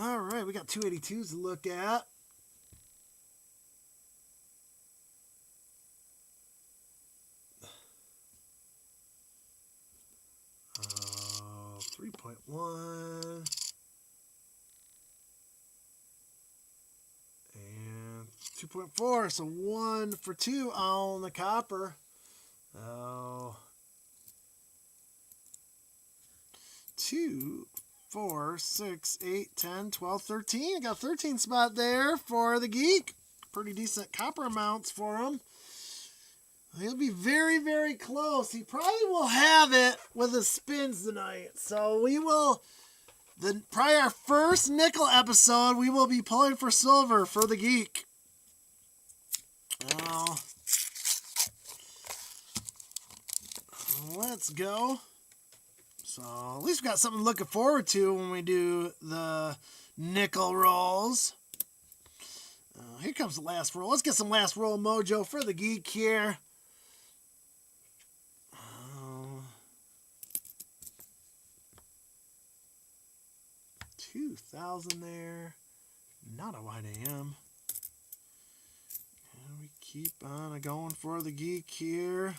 All right, we got 282s to look at. 3.1 and 2.4, so 1 for 2 on the copper. Oh, 2, 4, 6, 8, 10, 12, 13. I got 13 spot there for the geek. Pretty decent copper amounts for him. He'll be very, very close. He probably will have it with his spins tonight. So we will, probably our first nickel episode, we will be pulling for silver for the geek. Now, let's go. So at least we got something looking forward to when we do the nickel rolls. Here comes the last roll. Let's get some last roll mojo for the geek here. 2,000 there. Not a wide AM. And we keep on going for the geek here.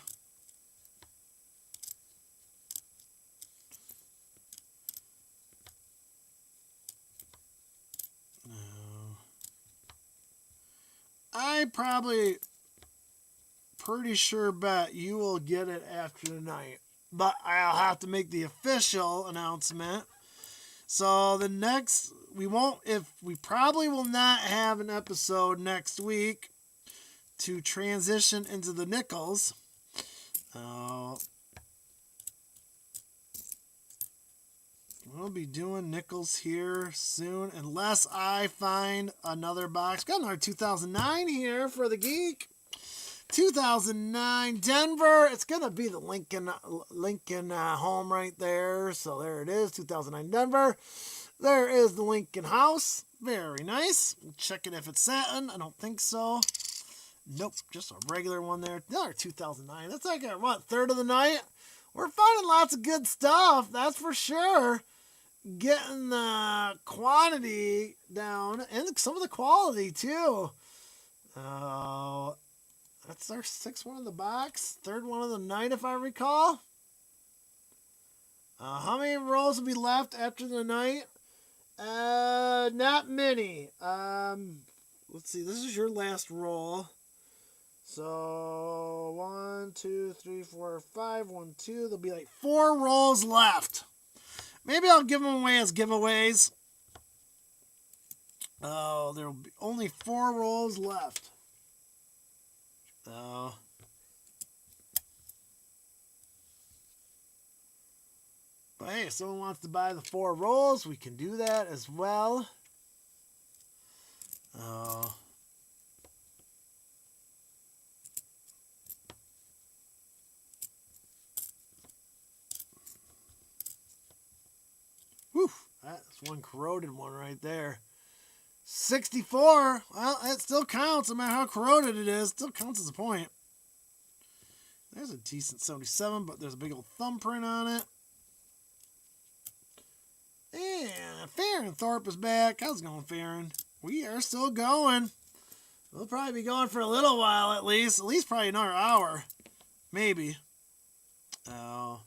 I probably pretty sure bet you will get it after tonight, but I'll have to make the official announcement. So the next, we probably will not have an episode next week to transition into the nickels. We'll be doing nickels here soon, unless I find another box. Got another 2009 here for the geek. 2009 Denver. It's going to be the Lincoln home right there. So there it is, 2009 Denver. There is the Lincoln house. Very nice. We'll check it if it's satin. I don't think so. Nope, just a regular one there. Another 2009. That's like our, third of the night? We're finding lots of good stuff, that's for sure. Getting the quantity down and some of the quality too. That's our sixth one in the box. Third one of the night, if I recall. How many rolls will be left after the night? Not many. Let's see. This is your last roll. So 1, 2, 3, 4, 5. 1, 2. There'll be like 4 rolls left. Maybe I'll give them away as giveaways. Oh, there'll be only 4 rolls left. Oh. But hey, if someone wants to buy the 4 rolls, we can do that as well. Oh. Whew, that's one corroded one right there. 64. Well, it still counts no matter how corroded it is. It still counts as a point. There's a decent 77, but there's a big old thumbprint on it. And Farron Thorpe is back. How's it going, Farron? We are still going. We'll probably be going for a little while at least. At least probably another hour. Maybe. Oh.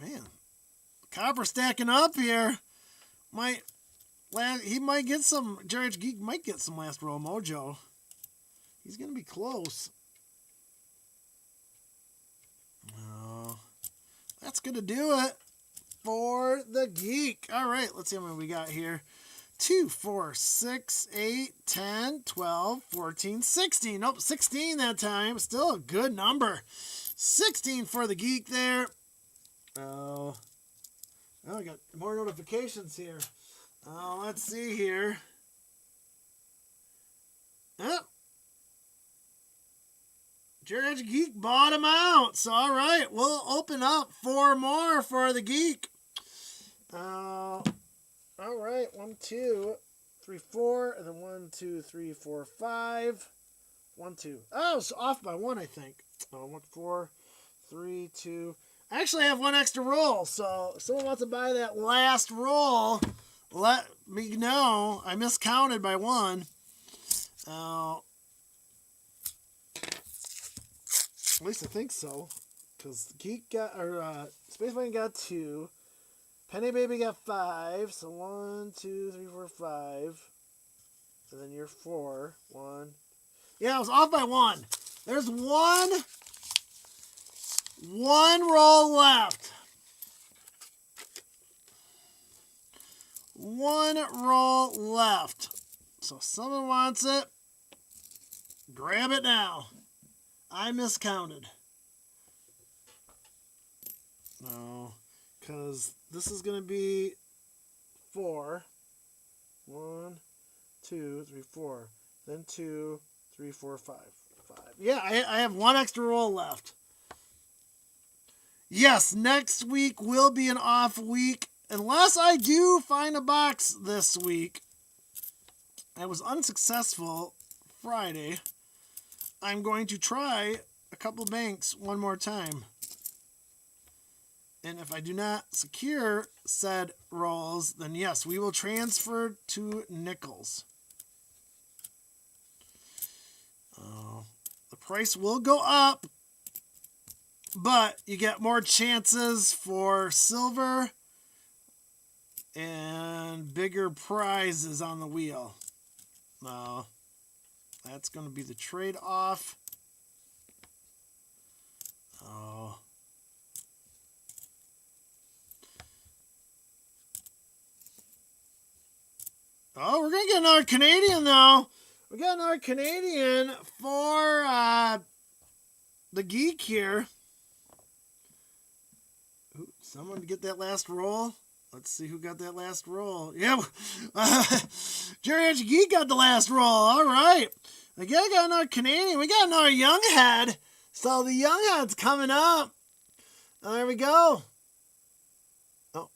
Man, copper stacking up here. He might get some. Jerry Geek might get some last roll mojo. He's gonna be close. Oh, that's gonna do it for the geek. All right, let's see how many we got here. 2, 4, 6, 8, 10, 12, 14, 16. Nope, 16 that time. Still a good number. 16 for the geek there. Oh, Oh, I got more notifications here. Let's see here. Oh. Jared Geek bought him out. So, all right, we'll open up 4 more for the Geek. All right, 1, 2, 3, 4, and then 1, 2, 3, 4, 5. 1, 2. Oh, it's off by 1, I think. 1, 4, 3, 2. I actually have 1 extra roll, so if someone wants to buy that last roll, let me know. I miscounted by 1. At least I think so, because Geek got, or Space Bunny got 2. Penny Baby got 5, so 1, 2, 3, 4, 5. And then you're 4. 1. Yeah, I was off by 1. There's one roll left. 1 roll left. So if someone wants it, grab it now. I miscounted. No, because this is going to be 4. 1, 2, 3, 4. Then 2, 3, 4, 5. 5. Yeah, I have 1 extra roll left. Yes, next week will be an off week. Unless I do find a box this week. I was unsuccessful Friday. I'm going to try a couple banks one more time. And if I do not secure said rolls, then yes, we will transfer to nickels. The price will go up, but you get more chances for silver and bigger prizes on the wheel. That's going to be the trade-off. Oh, we're going to get another Canadian, though. We got another Canadian for the Geek here. Ooh, someone get that last roll. Let's see who got that last roll. Yeah, Jerry Geek got the last roll. All right. Again, got another Canadian. We got another young head. So the young head's coming up. There we go. Oh,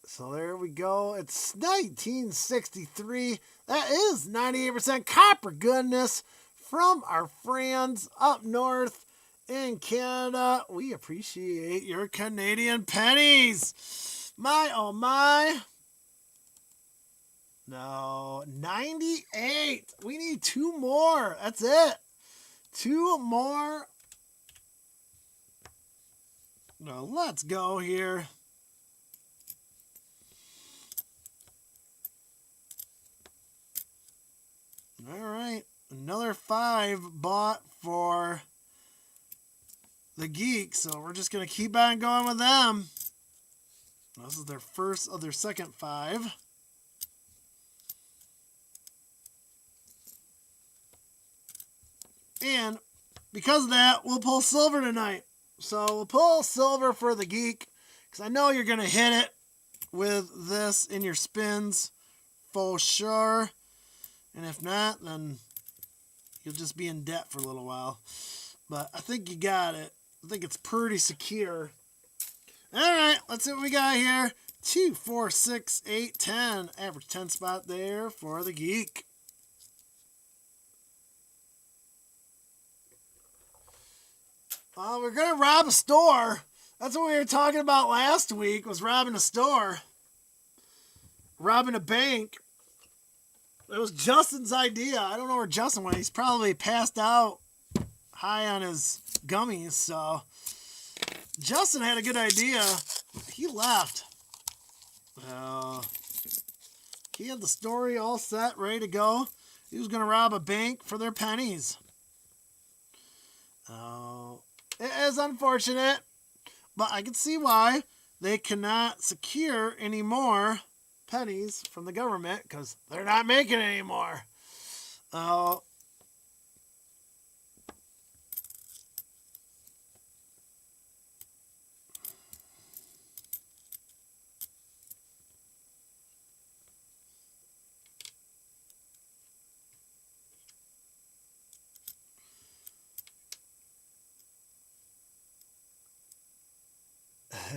so there we go. It's 1963. That is 98% copper goodness from our friends up north in Canada. We appreciate your Canadian pennies. My, oh my. No, 98. We need 2 more. That's it. 2 more. Now let's go here. All right. Another 5 bought for the Geek. So we're just going to keep on going with them. This is their first of their second 5. And because of that, we'll pull silver tonight. So we'll pull silver for the Geek. Because I know you're going to hit it with this in your spins for sure. And if not, then you'll just be in debt for a little while. But I think you got it. I think it's pretty secure. All right, let's see what we got here. 2, 4, 6, 8, 10. Average 10 spot there for the Geek. Well, we're going to rob a store. That's what we were talking about last week, was robbing a store. Robbing a bank. It was Justin's idea. I don't know where Justin went. He's probably passed out high on his gummies, so... Justin had a good idea. He left. He had the story all set, ready to go. He was going to rob a bank for their pennies. It is unfortunate, but I can see why they cannot secure any more pennies from the government because they're not making any more.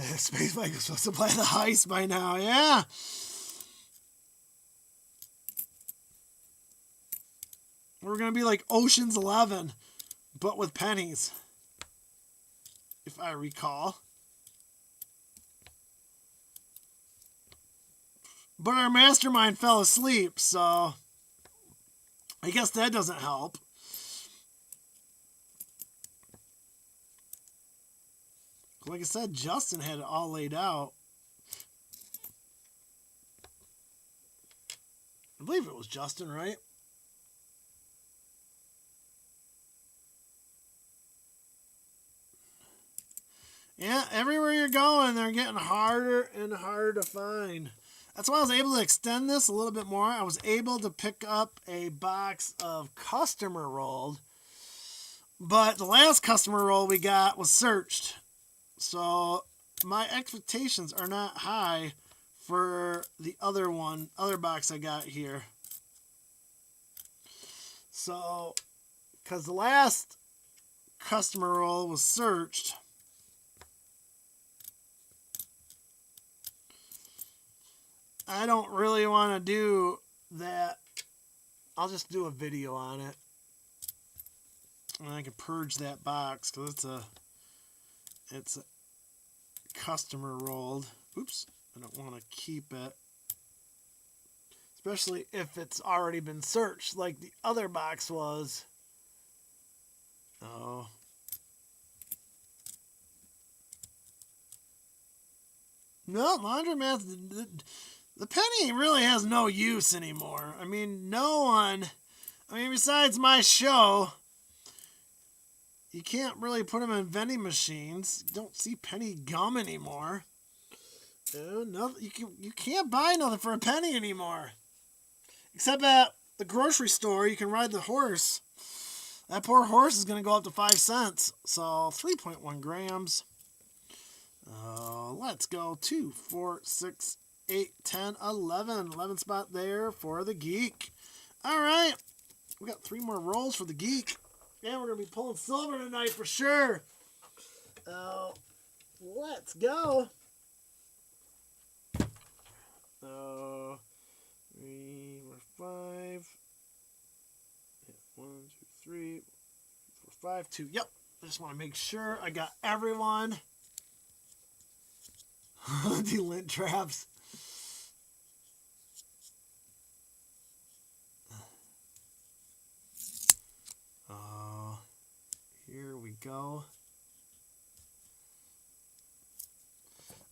Space Bike was supposed to play the heist by now, yeah. We're going to be like Ocean's 11, but with pennies, if I recall. But our mastermind fell asleep, so I guess that doesn't help. Like I said, Justin had it all laid out. I believe it was Justin, right? Yeah, everywhere you're going, they're getting harder and harder to find. That's why I was able to extend this a little bit more. I was able to pick up a box of customer rolled, but the last customer roll we got was searched. So my expectations are not high for the other box I got here. So, because the last customer roll was searched, I don't really want to do that. I'll just do a video on it. And I can purge that box because it's a customer rolled. Oops, I don't want to keep it. Especially if it's already been searched like the other box was. Oh. No, laundromat, the penny really has no use anymore. I mean, besides my show, you can't really put them in vending machines. You don't see penny gum anymore. You can't buy nothing for a penny anymore. Except at the grocery store, you can ride the horse. That poor horse is going to go up to 5 cents. So 3.1 grams. Let's go 2, 4, 6, 8, 10, 11. 11 spot there for the geek. All right. We got 3 more rolls for the geek. Yeah, we're going to be pulling silver tonight for sure. Let's go. 3, 4, 5. 1, 2, 3, 4, 5, 2. Yep. I just want to make sure I got everyone. The lint traps. Here we go.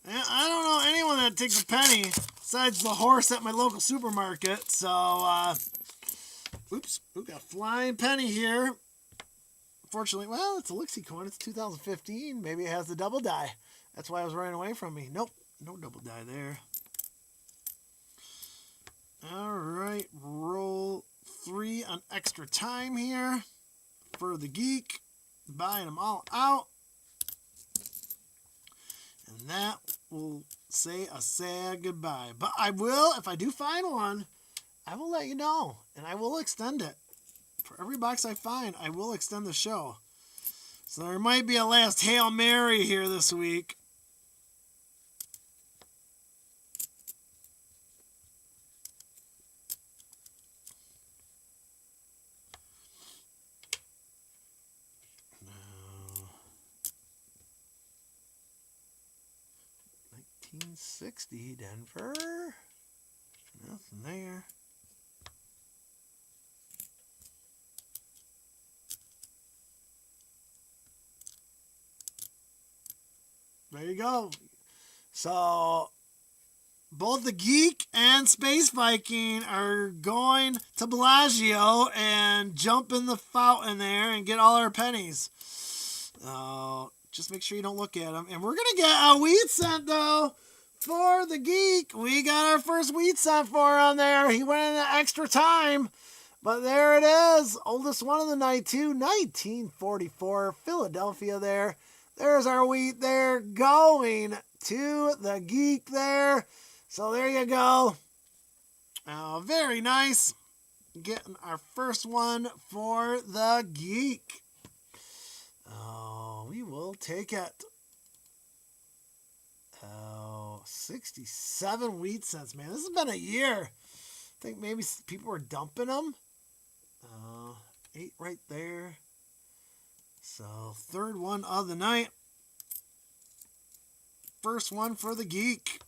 And I don't know anyone that takes a penny besides the horse at my local supermarket. So, oops, we got a flying penny here. Unfortunately, well, it's a Elixir coin. It's 2015. Maybe it has the double die. That's why it was running away from me. Nope, no double die there. All right, roll 3 on extra time here for the geek. Buying them all out. And that will say a sad goodbye. But I will, if I do find one, I will let you know. And I will extend it. For every box I find, I will extend the show. So there might be a last Hail Mary here this week. No. 1960 Denver. Nothing there. There you go. So, both the Geek and Space Viking are going to Bellagio and jump in the fountain there and get all our pennies. Just make sure you don't look at them. And we're going to get a wheat cent, though, for the Geek. We got our first wheat cent for him there. He went in the extra time. But there it is. Oldest one of the night, too. 1944, Philadelphia there. There's our wheat there going to the Geek there. So there you go. Very nice. Getting our first one for the Geek. We will take it. Oh, 67 wheat cents, man. This has been a year. I think maybe people were dumping them. 8 right there. So, third one of the night. First one for the geek.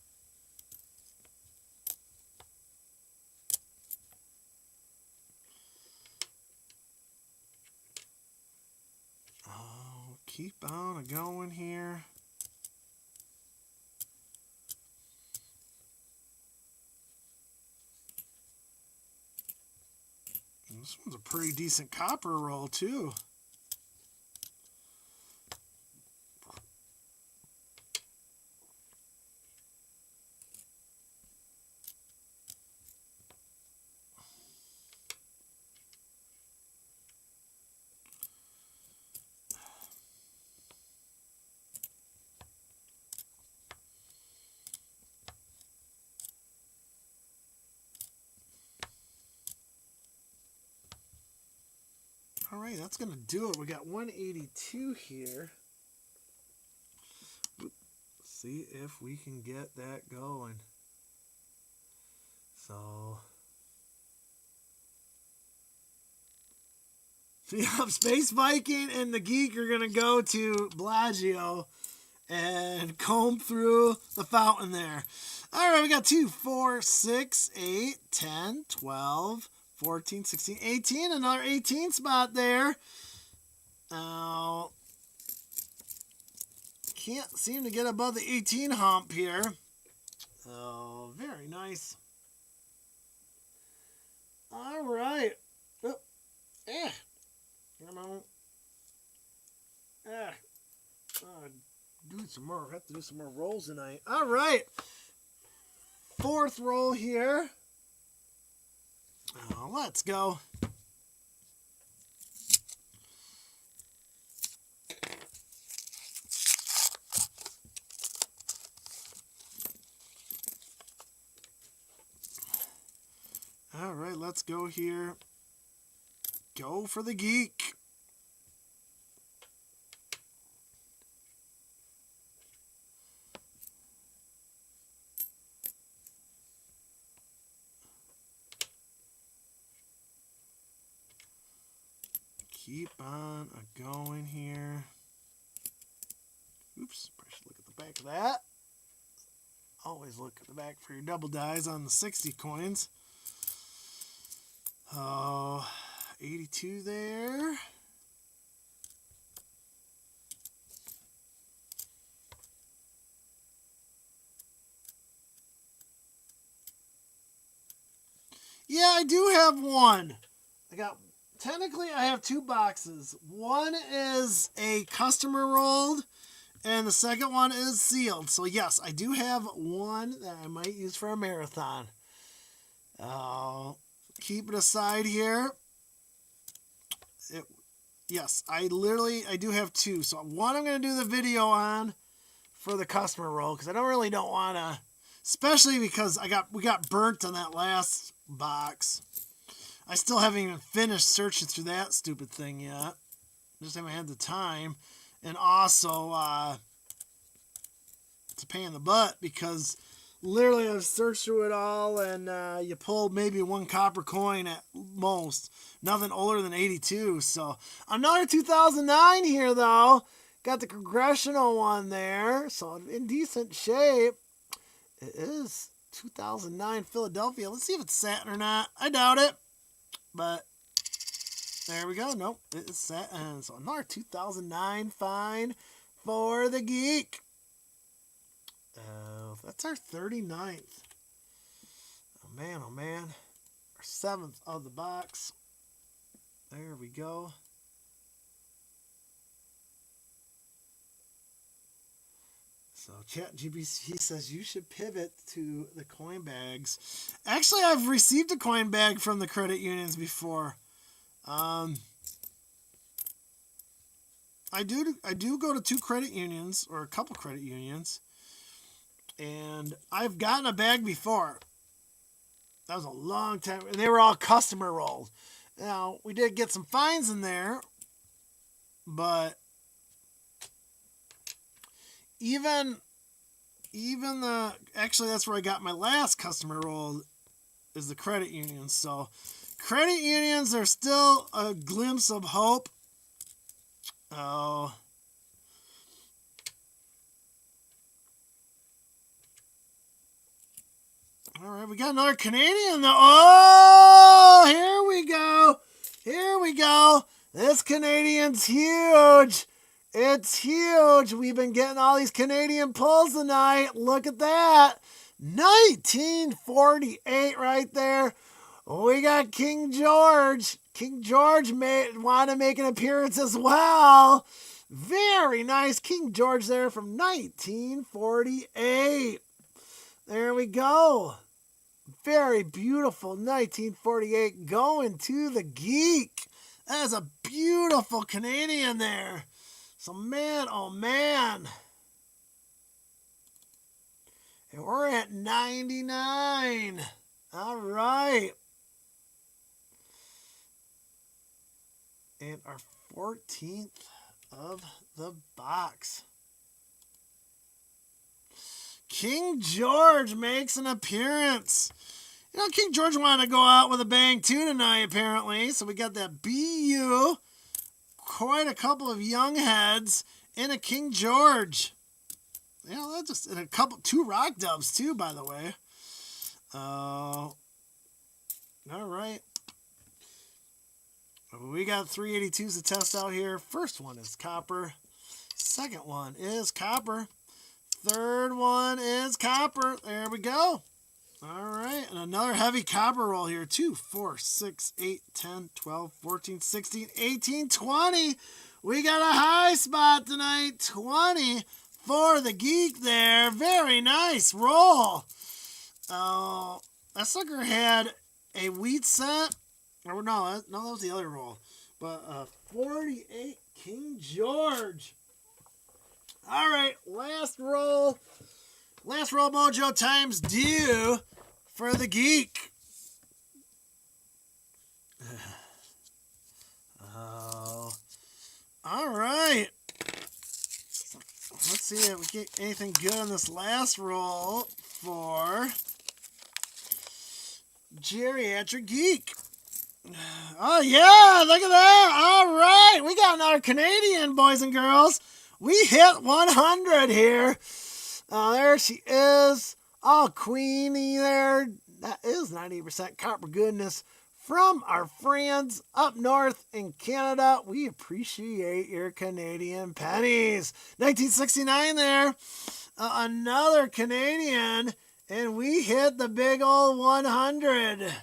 Oh, keep on going here. This one's a pretty decent copper roll, too. All right, that's going to do it. We got 182 here. Let's see if we can get that going. So, yeah, Space Viking and the Geek are going to go to Bellagio and comb through the fountain there. All right, we got 2, 4, 6, 8, 10, 12, 14, 16, 18. Another 18 spot there. Now, can't seem to get above the 18 hump here. Oh, very nice. All right. Oh, come on. Do some more. I have to do some more rolls tonight. All right. Fourth roll here. Let's go. All right, let's go here. Go for the geek. Keep on going here. Oops, I should look at the back of that. Always look at the back for your double dies on the 60 coins. Oh, 82 there. Yeah, I do have one. Technically, I have 2 boxes. One is a customer rolled, and the second one is sealed. So, yes, I do have one that I might use for a marathon. Keep it aside here. Yes, I do have 2. So, one I'm going to do the video on for the customer roll, because I don't want to, especially because we got burnt on that last box. I still haven't even finished searching through that stupid thing yet. Just haven't had the time. And also, it's a pain in the butt because literally I've searched through it all and you pulled maybe 1 copper coin at most. Nothing older than 82. So another 2009 here though. Got the congressional one there. So in decent shape. It is 2009 Philadelphia. Let's see if it's satin or not. I doubt it. But there we go. Nope, it's set. And so another 2009 find for the geek. That's our 39th. Oh man, oh man. Our 7th of the box. There we go. So ChatGPT says you should pivot to the coin bags. Actually, I've received a coin bag from the credit unions before. I do go to 2 credit unions, or a couple credit unions, and I've gotten a bag before. That was a long time, and they were all customer rolled. Now, we did get some fines in there, but even even actually that's where I got my last customer roll, is the credit unions. So credit unions are still a glimpse of hope. Oh. All right, we got another Canadian though. Oh, here we go. Here we go. This Canadian's huge. It's huge. We've been getting all these Canadian pulls tonight. Look at that. 1948 right there. We got King George. King George want to make an appearance as well. Very nice King George there from 1948. There we go. Very beautiful 1948 going to the Geek. That is a beautiful Canadian there. So man, oh man. And we're at 99. All right. And our 14th of the box. King George makes an appearance. You know, King George wanted to go out with a bang too tonight, apparently. So we got that BU. Quite a couple of young heads in a King George. You know, that's just, and two rock doves too, by the way. All right. We got 382s to test out here. First one is copper. Second one is copper. Third one is copper. There we go. All right. And another heavy copper roll here. 2, 4, 6, 8, 10, 12, 14, 16, 18, 20. We got a high spot tonight. 20 for the Geek there. Very nice roll. Oh, that sucker had a wheat set. Or no, that was the other roll. But 48 King George. All right, last roll. Last roll mojo times due for the Geek. Oh, all right. Let's see if we get anything good on this last roll for Geriatric Geek. Oh, yeah, look at that. All right, we got another Canadian, boys and girls. We hit 100 here. There she is. Oh, Queenie there. That is 90% copper goodness from our friends up north in Canada. We appreciate your Canadian pennies. 1969 there. Another Canadian, and we hit the big old 100.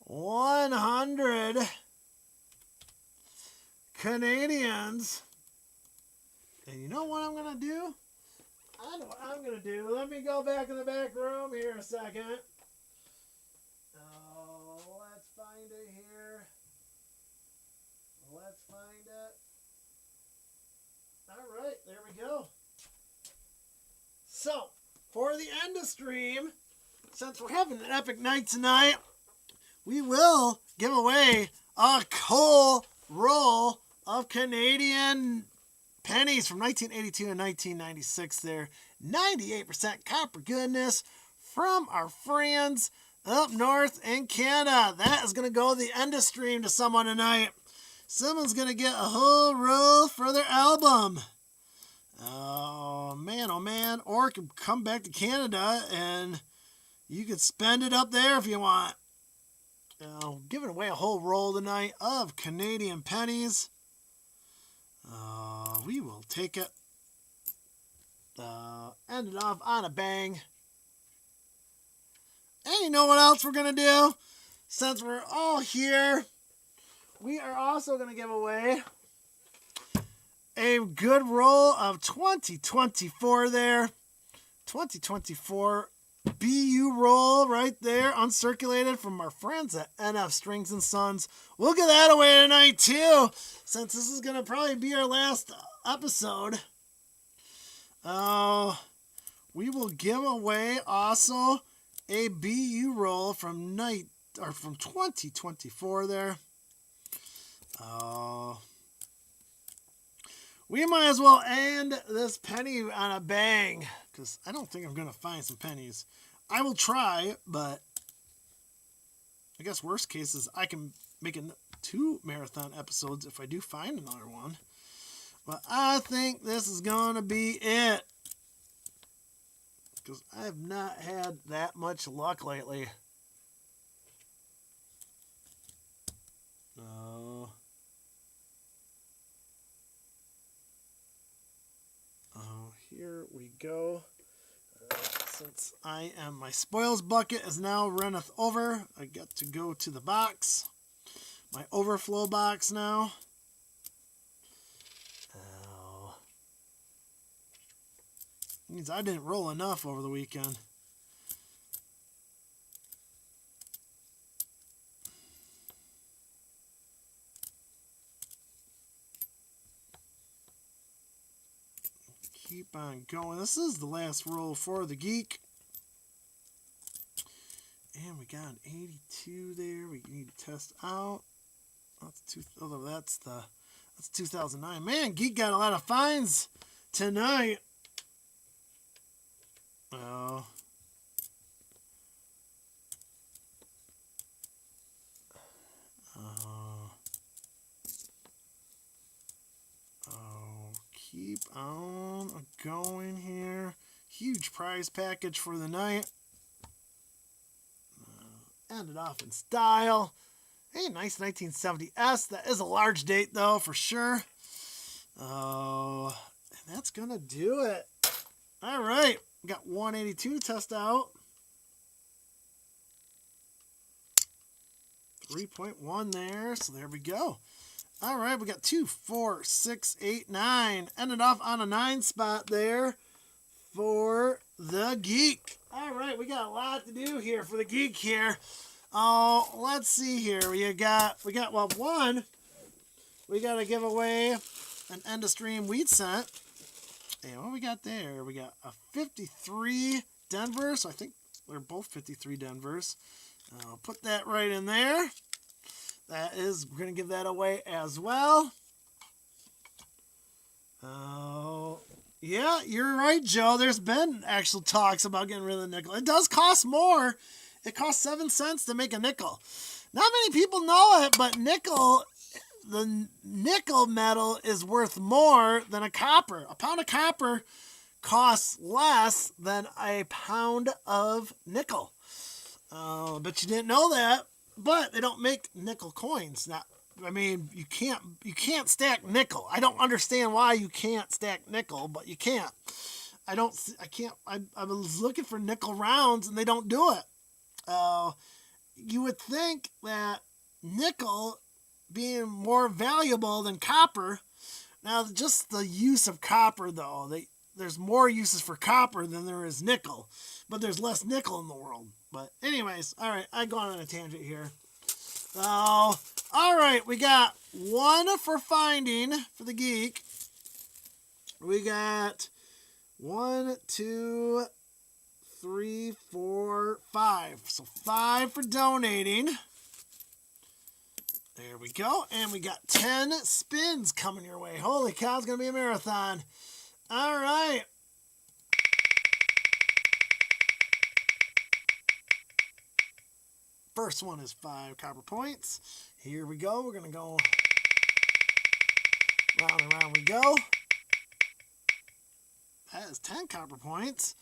100 Canadians. And you know what I'm going to do? I know what I'm going to do. Let me go back in the back room here a second. Oh, let's find it here. Let's find it. All right, there we go. So, for the end of stream, since we're having an epic night tonight, we will give away a whole roll of Canadian pennies from 1982 and 1996 there. 98% copper goodness from our friends up north in Canada. That is going to go the end of stream to someone tonight. Someone's going to get a whole roll for their album. Oh, man. Or can come back to Canada and you can spend it up there if you want. Giving away a whole roll tonight of Canadian pennies. We will take it. End it off on a bang. And you know what else we're going to do? Since we're all here, we are also going to give away a good roll of 2024 there. 2024 BU roll right there, uncirculated from our friends at NF Strings and Sons. We'll get that away tonight too, since this is going to probably be our last episode. We will give away also a BU roll from 2024 there. We might as well end this penny on a bang, because I don't think I'm going to find some pennies. I will try, but I guess worst case is I can make 2 marathon episodes if I do find another one. But I think this is going to be it, because I have not had that much luck lately. Here we go. Since my spoils bucket is now runneth over, I get to go to the box. My overflow box now. Means I didn't roll enough over the weekend. Keep on going. This is the last roll for the geek. And we got an 82 there. We need to test out. That's 2009. Man, geek got a lot of finds tonight. Oh. Keep on going here. Huge prize package for the night. End it off in style. Hey, nice 1970S. That is a large date, though, for sure. Oh, and that's going to do it. All right. We got 182 test out. 3.1 there. So there we go. All right, we got 2, 4, 6, 8, 9. Ended off on a 9 spot there for the geek. All right, we got a lot to do here for the geek here. Oh, let's see here. We got one. We got to give away an end of stream wheat cent. And what we got there? We got a 53 Denver. So I think they're both 53 Denvers. I'll put that right in there. We're going to give that away as well. Oh, yeah, you're right, Joe. There's been actual talks about getting rid of the nickel. It does cost more. It costs 7 cents to make a nickel. Not many people know it, but the nickel metal is worth more than a copper. A pound of copper costs less than a pound of nickel. But you didn't know that. But they don't make nickel coins. Now, I mean, you can't stack nickel. I don't understand why you can't stack nickel, but you can't. I was looking for nickel rounds, and they don't do it. You would think that nickel being more valuable than copper. Now, just the use of copper, though, there's more uses for copper than there is nickel, but there's less nickel in the world. But anyways, all right, I go on a tangent here. All right, we got 1 for finding for the geek. We got 1, 2, 3, 4, 5. So 5 for donating. There we go. And we got 10 spins coming your way. Holy cow, it's going to be a marathon. All right. First one is 5 copper points. Here we go. We're going to go round and round we go. That is 10 copper points.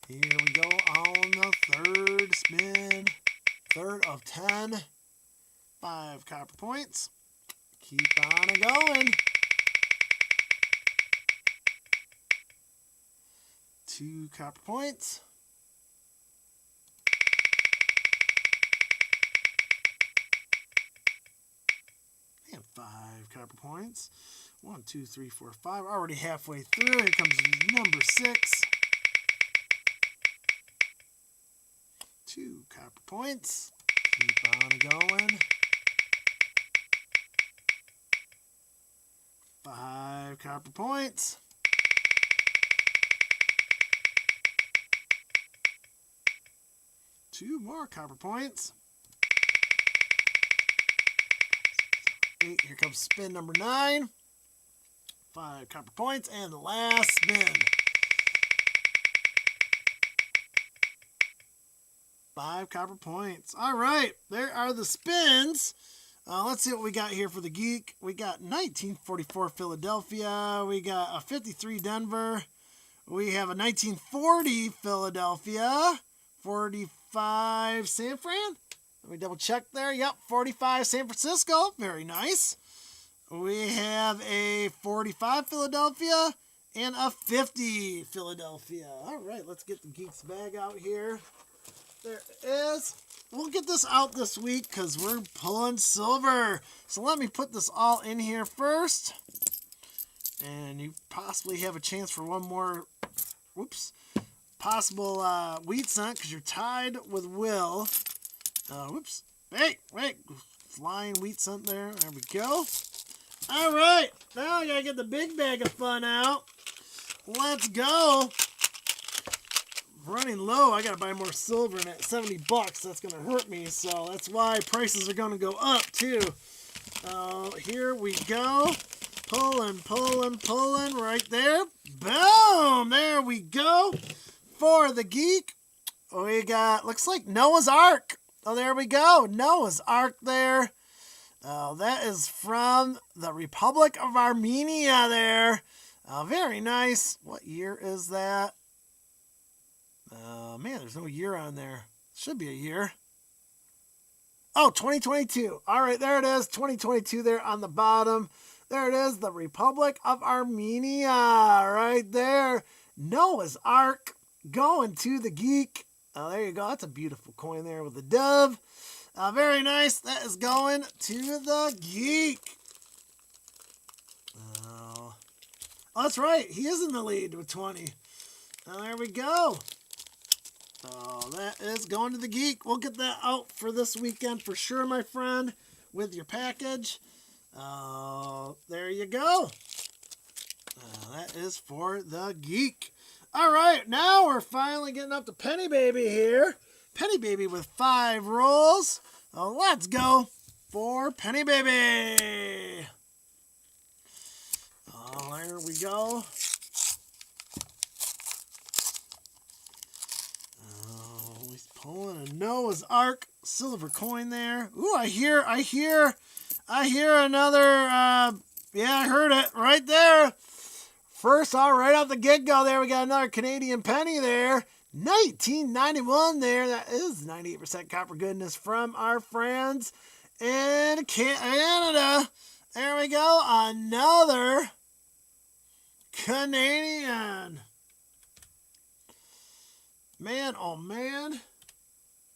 Here we go on the third spin. Third of 10. 5 copper points. Keep on going. 2 copper points. And 5 copper points. 1, 2, 3, 4, 5. Already halfway through. Here comes number 6. 2 copper points. Keep on going. 5 copper points. 2 more copper points. 8. Here comes spin number 9. 5 copper points. And the last spin. 5 copper points. All right, there are the spins. Let's see what we got here for the geek. We got 1944 Philadelphia. We got a 53 Denver. We have a 1940 Philadelphia. 45 San Fran. Let me double check there. Yep, 45 San Francisco. Very nice. We have a 45 Philadelphia and a 50 Philadelphia. All right, let's get the geeks bag out here. There it is. We'll get this out this week because we're pulling silver. So let me put this all in here first. And you possibly have a chance for one more, possible wheat cent because you're tied with Will. Wait. Flying wheat cent there. There we go. All right. Now I got to get the big bag of fun out. Let's go. Running low, I gotta buy more silver, and at $70 that's gonna hurt me, so that's why prices are gonna go up too. Here we go. Pulling right there. Boom! There we go. For the geek, we got, looks like Noah's Ark. Oh, there we go. Noah's Ark there. That is from the Republic of Armenia there. Very nice. What year is that? Man, there's no year on there. Should be a year. Oh, 2022. All right, there it is. 2022 there on the bottom. There it is. The Republic of Armenia right there. Noah's Ark going to the geek. Oh, there you go. That's a beautiful coin there with the dove. Very nice. That is going to the geek. Oh, that's right. He is in the lead with 20. There we go. Oh, that is going to the geek. We'll get that out for this weekend for sure, my friend, with your package. There you go. That is for the geek. All right, now we're finally getting up to Penny Baby here. Penny Baby with 5 rolls. Let's go for Penny Baby. There we go. Pulling a Noah's Ark silver coin there. Ooh, I hear another, yeah, I heard it right there. First, right off the get-go there, we got another Canadian penny there. 1991 there. That is 98% copper goodness from our friends in Canada. There we go. Another Canadian. Man, oh man.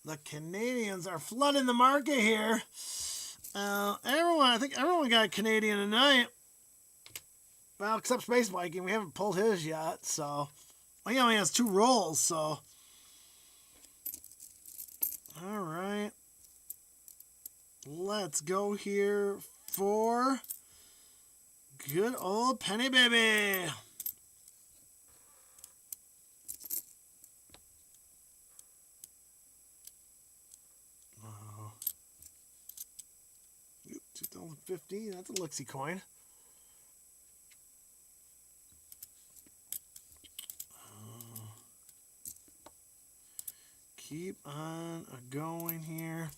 The Canadians are flooding the market here. I think everyone got a Canadian tonight. Well, except Space Viking. We haven't pulled his yet, so. Well, he only has 2 rolls, so. All right. Let's go here for good old Penny Baby. Oh. 2015, that's a Lixie coin. Keep on going here.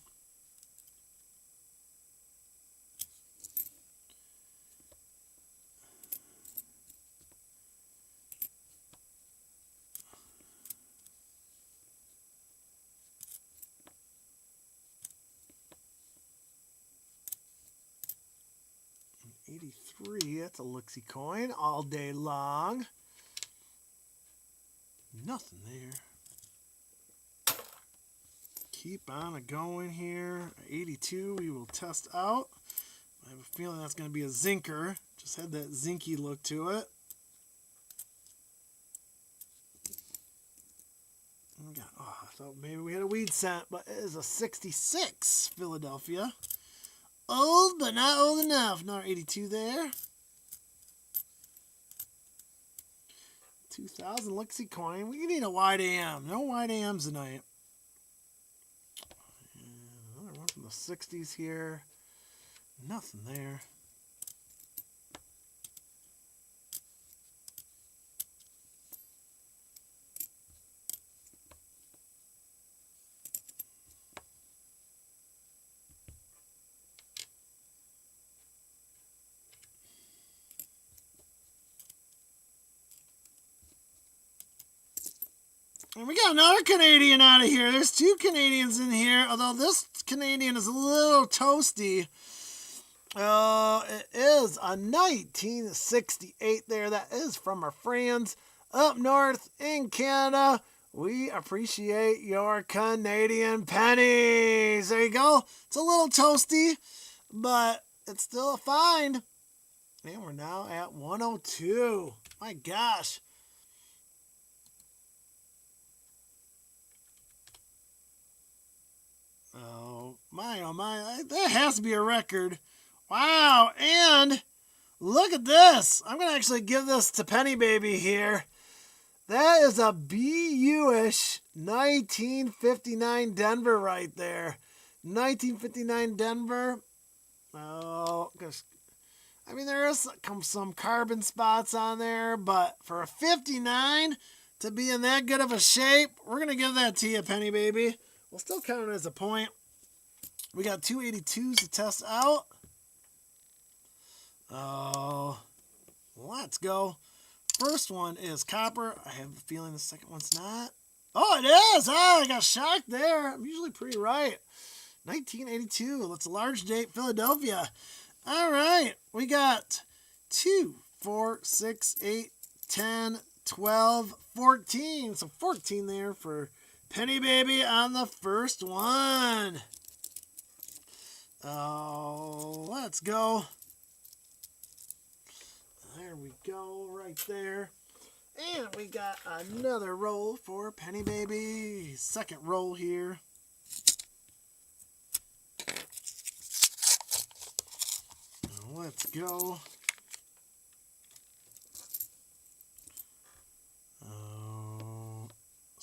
$83, that's a Lixie coin all day long. Nothing there. Keep on going here. 82 we will test out. I have a feeling that's going to be a zinker. Just had that zinky look to it. Oh, I thought maybe we had a weed scent, but it is a 66 Philadelphia. Old, but not old enough. Another 82 there. 2000 Lixie coin. We need a wide AM. No wide AMs tonight. Another one from the 60s here. Nothing there. And we got another Canadian out of here. There's 2 Canadians in here, although this Canadian is a little toasty. It is a 1968 there. That is from our friends up north in Canada. We appreciate your Canadian pennies. There you go. It's a little toasty, but it's still a find. And we're now at 102. My gosh. Oh my. That has to be a record. Wow. And look at this. I'm going to actually give this to Penny Baby here. That is a BU-ish 1959 Denver right there. 1959 Denver. Oh, gosh. I mean, there is some carbon spots on there, but for a 59 to be in that good of a shape, we're going to give that to you, Penny Baby. We'll still count it as a point. We got 282s to test out. Oh, let's go. First one is copper. I have a feeling the second one's not. Oh, it is. Oh, I got shocked there. I'm usually pretty right. 1982. That's a large date, Philadelphia. All right. We got 2, 4, 6, 8, 10, 12, 14. So 14 there for Penny Baby on the first one. Oh, let's go. There we go, right there. And we got another roll for Penny Baby. Second roll here. Let's go.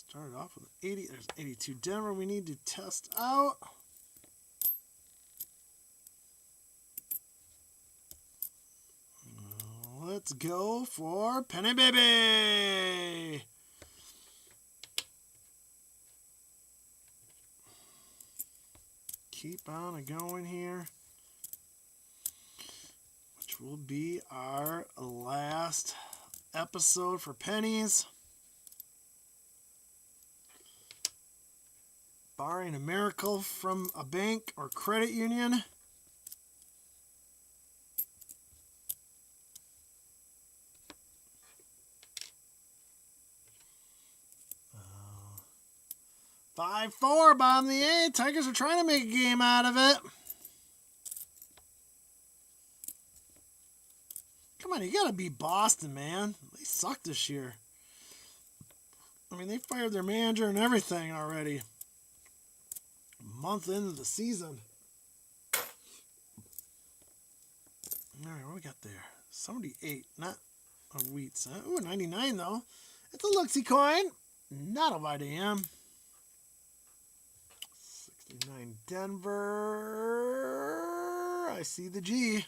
Started off with 80. There's 82 Denver we need to test out. Let's go for Penny Baby. Keep on going here, which will be our last episode for pennies. Barring a miracle from a bank or credit union. Uh, 5-4, bottom of the 8. Tigers are trying to make a game out of it. Come on, you gotta beat Boston, man. They suck this year. I mean, they fired their manager and everything already. A month into the season. All right, what we got there? 78, not a wheats. Ooh, 99 though. It's a Luxie coin, not a YDM. 69 Denver. I see the G.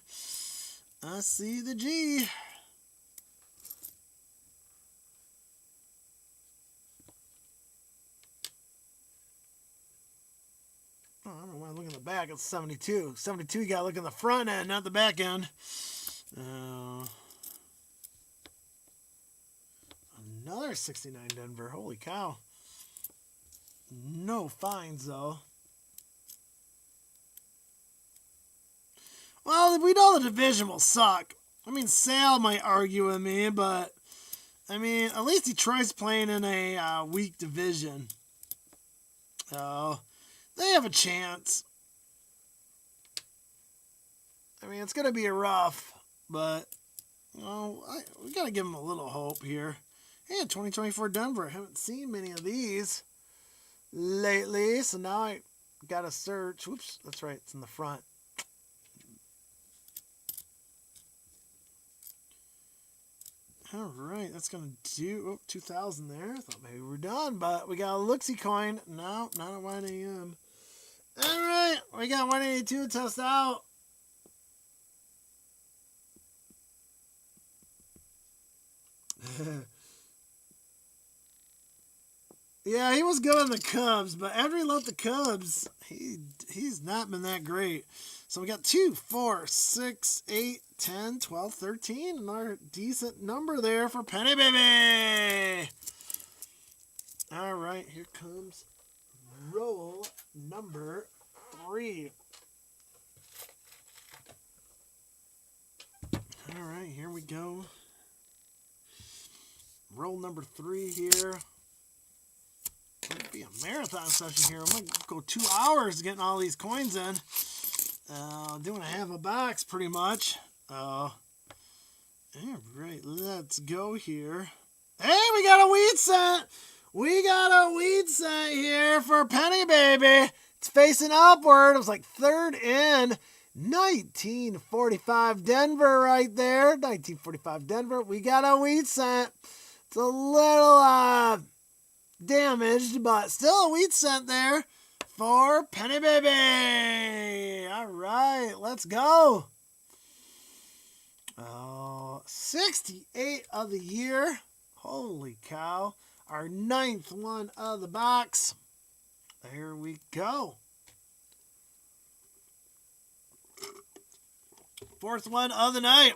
I see the G. Oh, I don't know why I look in the back. It's 72. 72, you got to look in the front end, not the back end. Another 69 Denver. Holy cow. No fines, though. Well, we know the division will suck. I mean, Sale might argue with me, but, I mean, at least Detroit's playing in a weak division. Oh, they have a chance. I mean, it's going to be rough, but, you know, we got to give them a little hope here. Hey, 2024 Denver. I haven't seen many of these lately, so now I got to search. Whoops, that's right, it's in the front. All right, that's going to do 2,000 there. I thought maybe we were done, but we got a Luxie coin. No, not a 1 a.m. All right, we got 182 to test out. Yeah, he was good in the Cubs, but after he left the Cubs, he's not been that great. So we got 2, 4, 6, 8, 10, 12, 13. Another decent number there for Penny Baby. All right, here comes roll number 3. All right, here we go. Roll number 3 here. Might be a marathon session here. I might go 2 hours getting all these coins in. Doing a half a box pretty much. All right, let's go here. Hey, we got a weed cent. We got a weed cent here for Penny Baby. It's facing upward. It was like third in. 1945 Denver right there. 1945 Denver. We got a weed cent. It's a little damaged, but still a weed cent there for Penny Baby. All right, let's go. 68 of the year. Holy cow. Our 9th one of the box. There we go. 4th one of the night.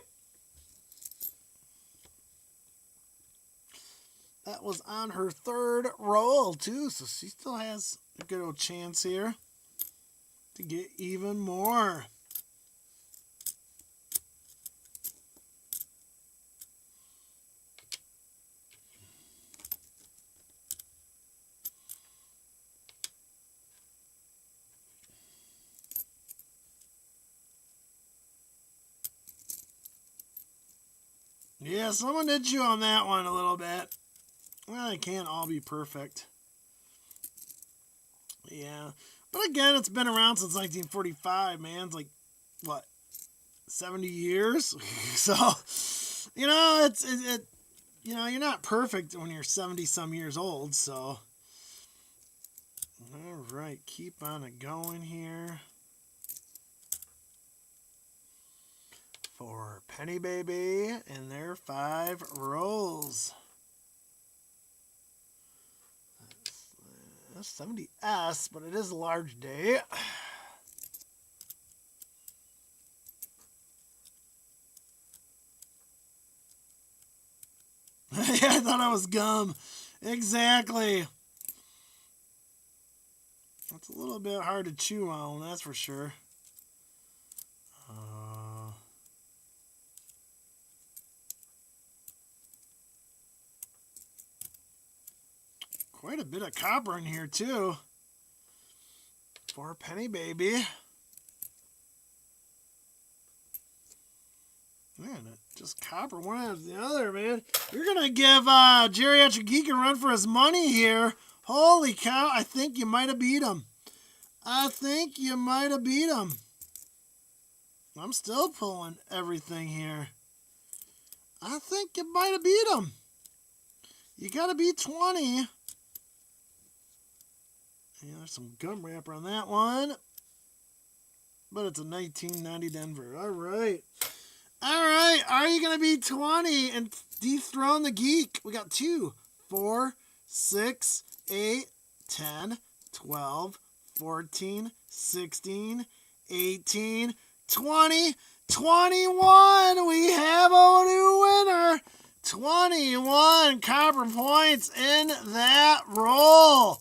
That was on her 3rd roll, too, so she still has a good old chance here to get even more. Yeah, someone did chew on that one a little bit. Well, they can't all be perfect. Yeah. But again, it's been around since 1945, man. It's like, what, 70 years? So, you know, you know, you're not perfect when you're 70-some years old, so. All right, keep on it going here. For Penny Baby and their 5 rolls. That's 70S, but it is a large day. Yeah, I thought it was gum. Exactly. It's a little bit hard to chew on, that's for sure. Quite a bit of copper in here, too. For Penny Baby. Man, just copper one after the other, man. You're going to give Geriatric Geek a run for his money here. Holy cow, I think you might have beat him. I think you might have beat him. I'm still pulling everything here. I think you might have beat him. You got to beat 20. Yeah, there's some gum wrapper on that one. But it's a 1990 Denver. All right. All right. Are you going to be 20 and dethrone the geek? We got 2, 4, 6, 8, 10, 12, 14, 16, 18, 20, 21. We have a new winner. 21 copper points in that roll.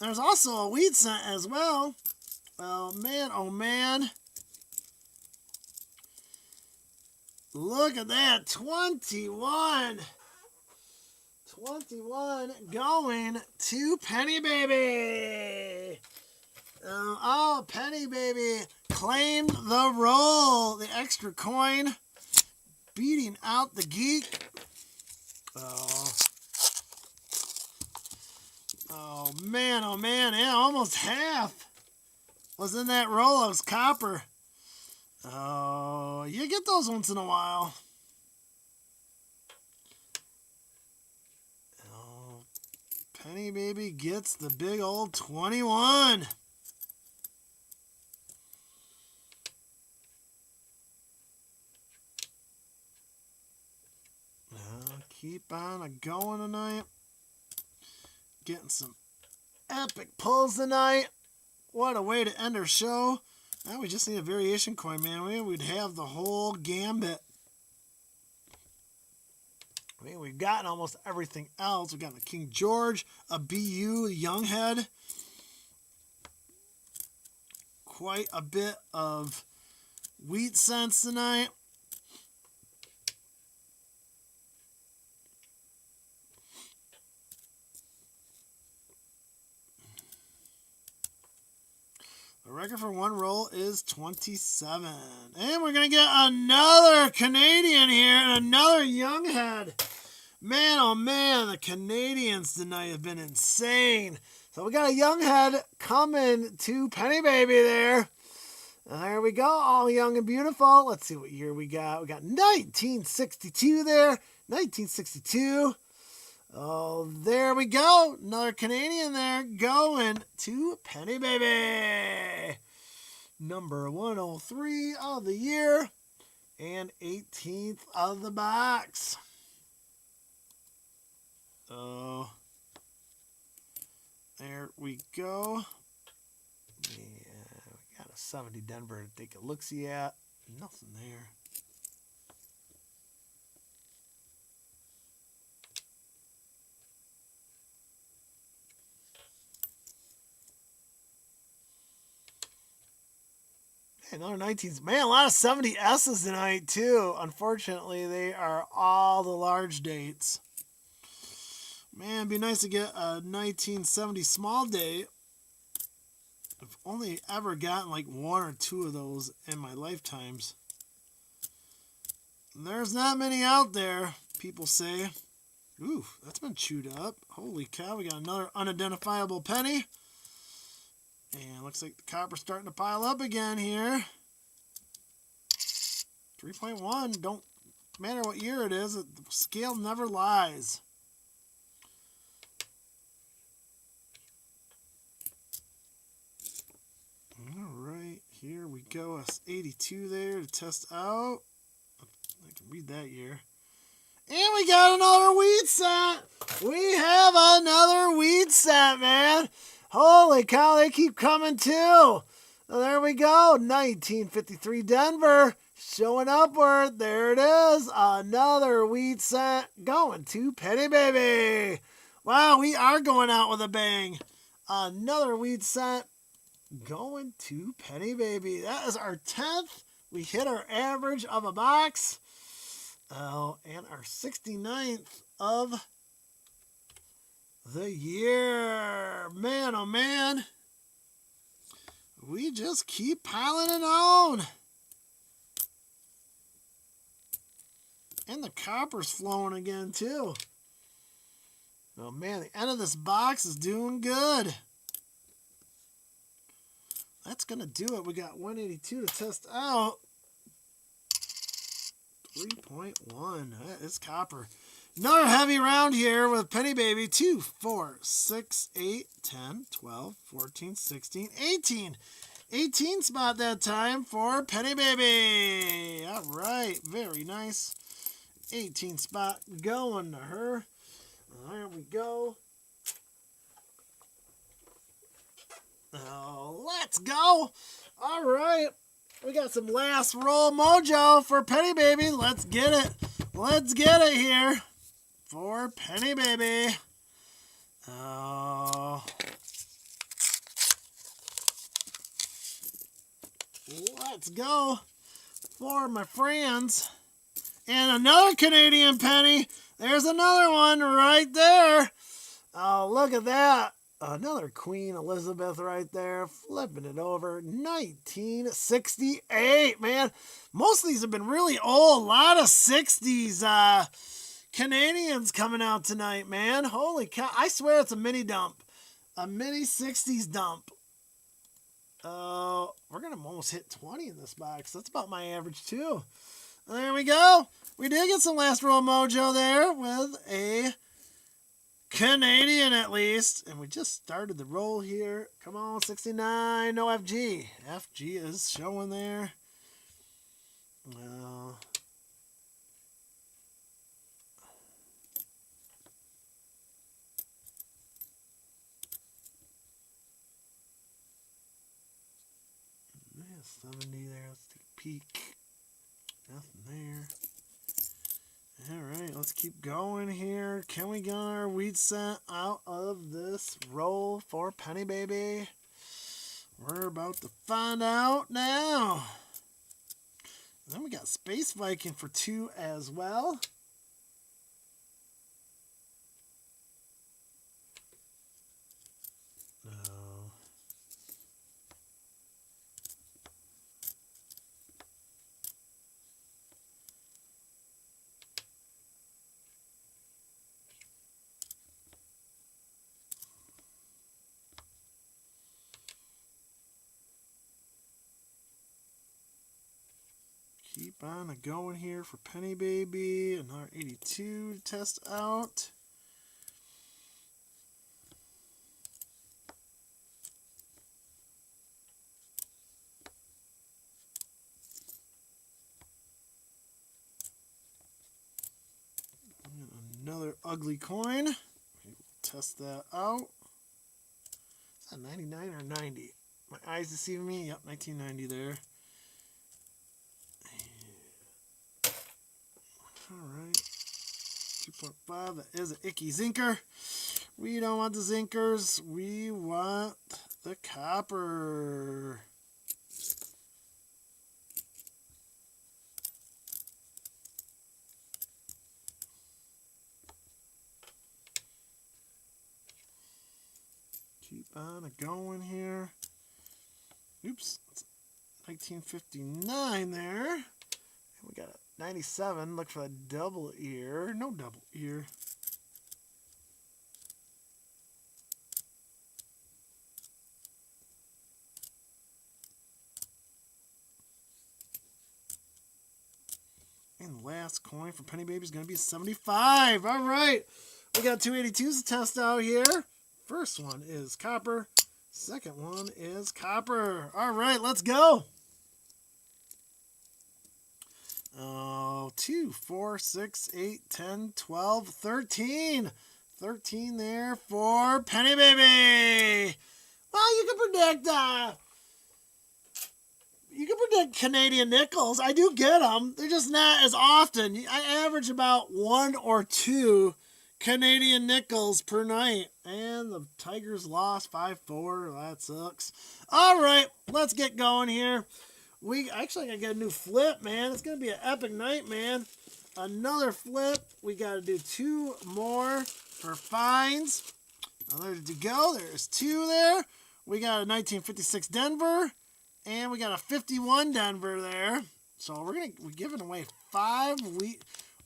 There's also a weed cent as well. Oh, man. Oh, man. Look at that. 21. 21 going to Penny Baby. Oh, Penny Baby claimed the roll. The extra coin. Beating out the geek. Oh, man, oh, man. Yeah, almost half was in that roll. It was copper. Oh, you get those once in a while. Oh, Penny Baby gets the big old 21. Keep on going tonight. Getting some epic pulls tonight. What a way to end our show. Now we just need a variation coin, man. We'd have the whole gambit. I mean, we've gotten almost everything else. We've got the King George, a BU, young head. Quite a bit of wheat cents tonight. The record for one roll is 27. And we're going to get another Canadian here and another young head. Man, oh man, the Canadians tonight have been insane. So we got a young head coming to Penny Baby there. And there we go, all young and beautiful. Let's see what year we got. We got 1962 there, 1962. Oh, there we go. Another Canadian there going to Penny Baby. Number 103 of the year and 18th of the box. Oh, there we go. Yeah, we got a 70 Denver to take a look-see at. Nothing there. Another 19s. Man, a lot of 70 S's tonight, too. Unfortunately, they are all the large dates. Man, it'd be nice to get a 1970 small date. I've only ever gotten like one or two of those in my lifetimes. There's not many out there, people say. Ooh, that's been chewed up. Holy cow, we got another unidentifiable penny. And looks like the copper's starting to pile up again here. 3.1, don't matter what year it is, the scale never lies. All right, here we go. That's 82 there to test out. I can read that year. And we got another wheat set. We have another wheat set, man. Holy cow, they keep coming too. There we go. 1953 Denver showing upward. There it is. Another wheat set going to Penny Baby. Wow, we are going out with a bang. Another wheat set going to Penny Baby. That is our 10th. We hit our average of a box. Oh, and our 69th of the year. Man, oh man. We just keep piling it on. And the copper's flowing again, too. Oh man, the end of this box is doing good. That's going to do it. We got 182 to test out. 3.1. That is copper. Another heavy round here with Penny Baby. 2, 4, 6, 8, 10, 12, 14, 16, 18. 18 spot that time for Penny Baby. All right. Very nice. 18 spot going to her. There we go. Oh, let's go. All right. We got some last roll mojo for Penny Baby. Let's get it. Let's get it here for Penny Baby. Oh. Let's go for my friends. And another Canadian penny. There's another one right there. Oh, look at that. Another Queen Elizabeth right there, flipping it over. 1968, man. Most of these have been really old. A lot of 60s Canadians coming out tonight, man. Holy cow. I swear it's a mini dump. A mini 60s dump. We're going to almost hit 20 in this box. That's about my average, too. There we go. We did get some last roll mojo there with a Canadian at least. And we just started the roll here. Come on, 69. No FG. FG is showing there. Well, yeah, 70 there. Let's take a peek. Nothing there. All right, let's keep going here. Can we get our wheat scent out of this roll for Penny Baby? We're about to find out now. And then we got Space Viking for 2 as well. No. Keep on going here for Penny Baby. Another 82 to test out. And another ugly coin. We'll test that out. Is that 99 or 90? My eyes deceiving me. Yep, 1990 there. Alright, 2.5, that is an icky zinker. We don't want the zinkers, we want the copper. Keep on going here. Oops, 1959 there. And we got a 97, look for a double ear. No double ear. And the last coin for Penny Baby is going to be 75. All right. We got 282s to test out here. First one is copper. Second one is copper. All right, let's go. 2, 4, 6, 8, 10, 12, 13. 13 there for Penny Baby. Well, you can predict Canadian nickels. I do get them. They're just not as often. I average about 1 or 2 Canadian nickels per night. And the Tigers lost 5-4. That sucks. All right, let's get going here. We actually gotta get a new flip, man. It's gonna be an epic night, man. Another flip. We gotta do 2 more for fines. Now there to go. There's 2 there. We got a 1956 Denver, and we got a 51 Denver there. So we're giving away 5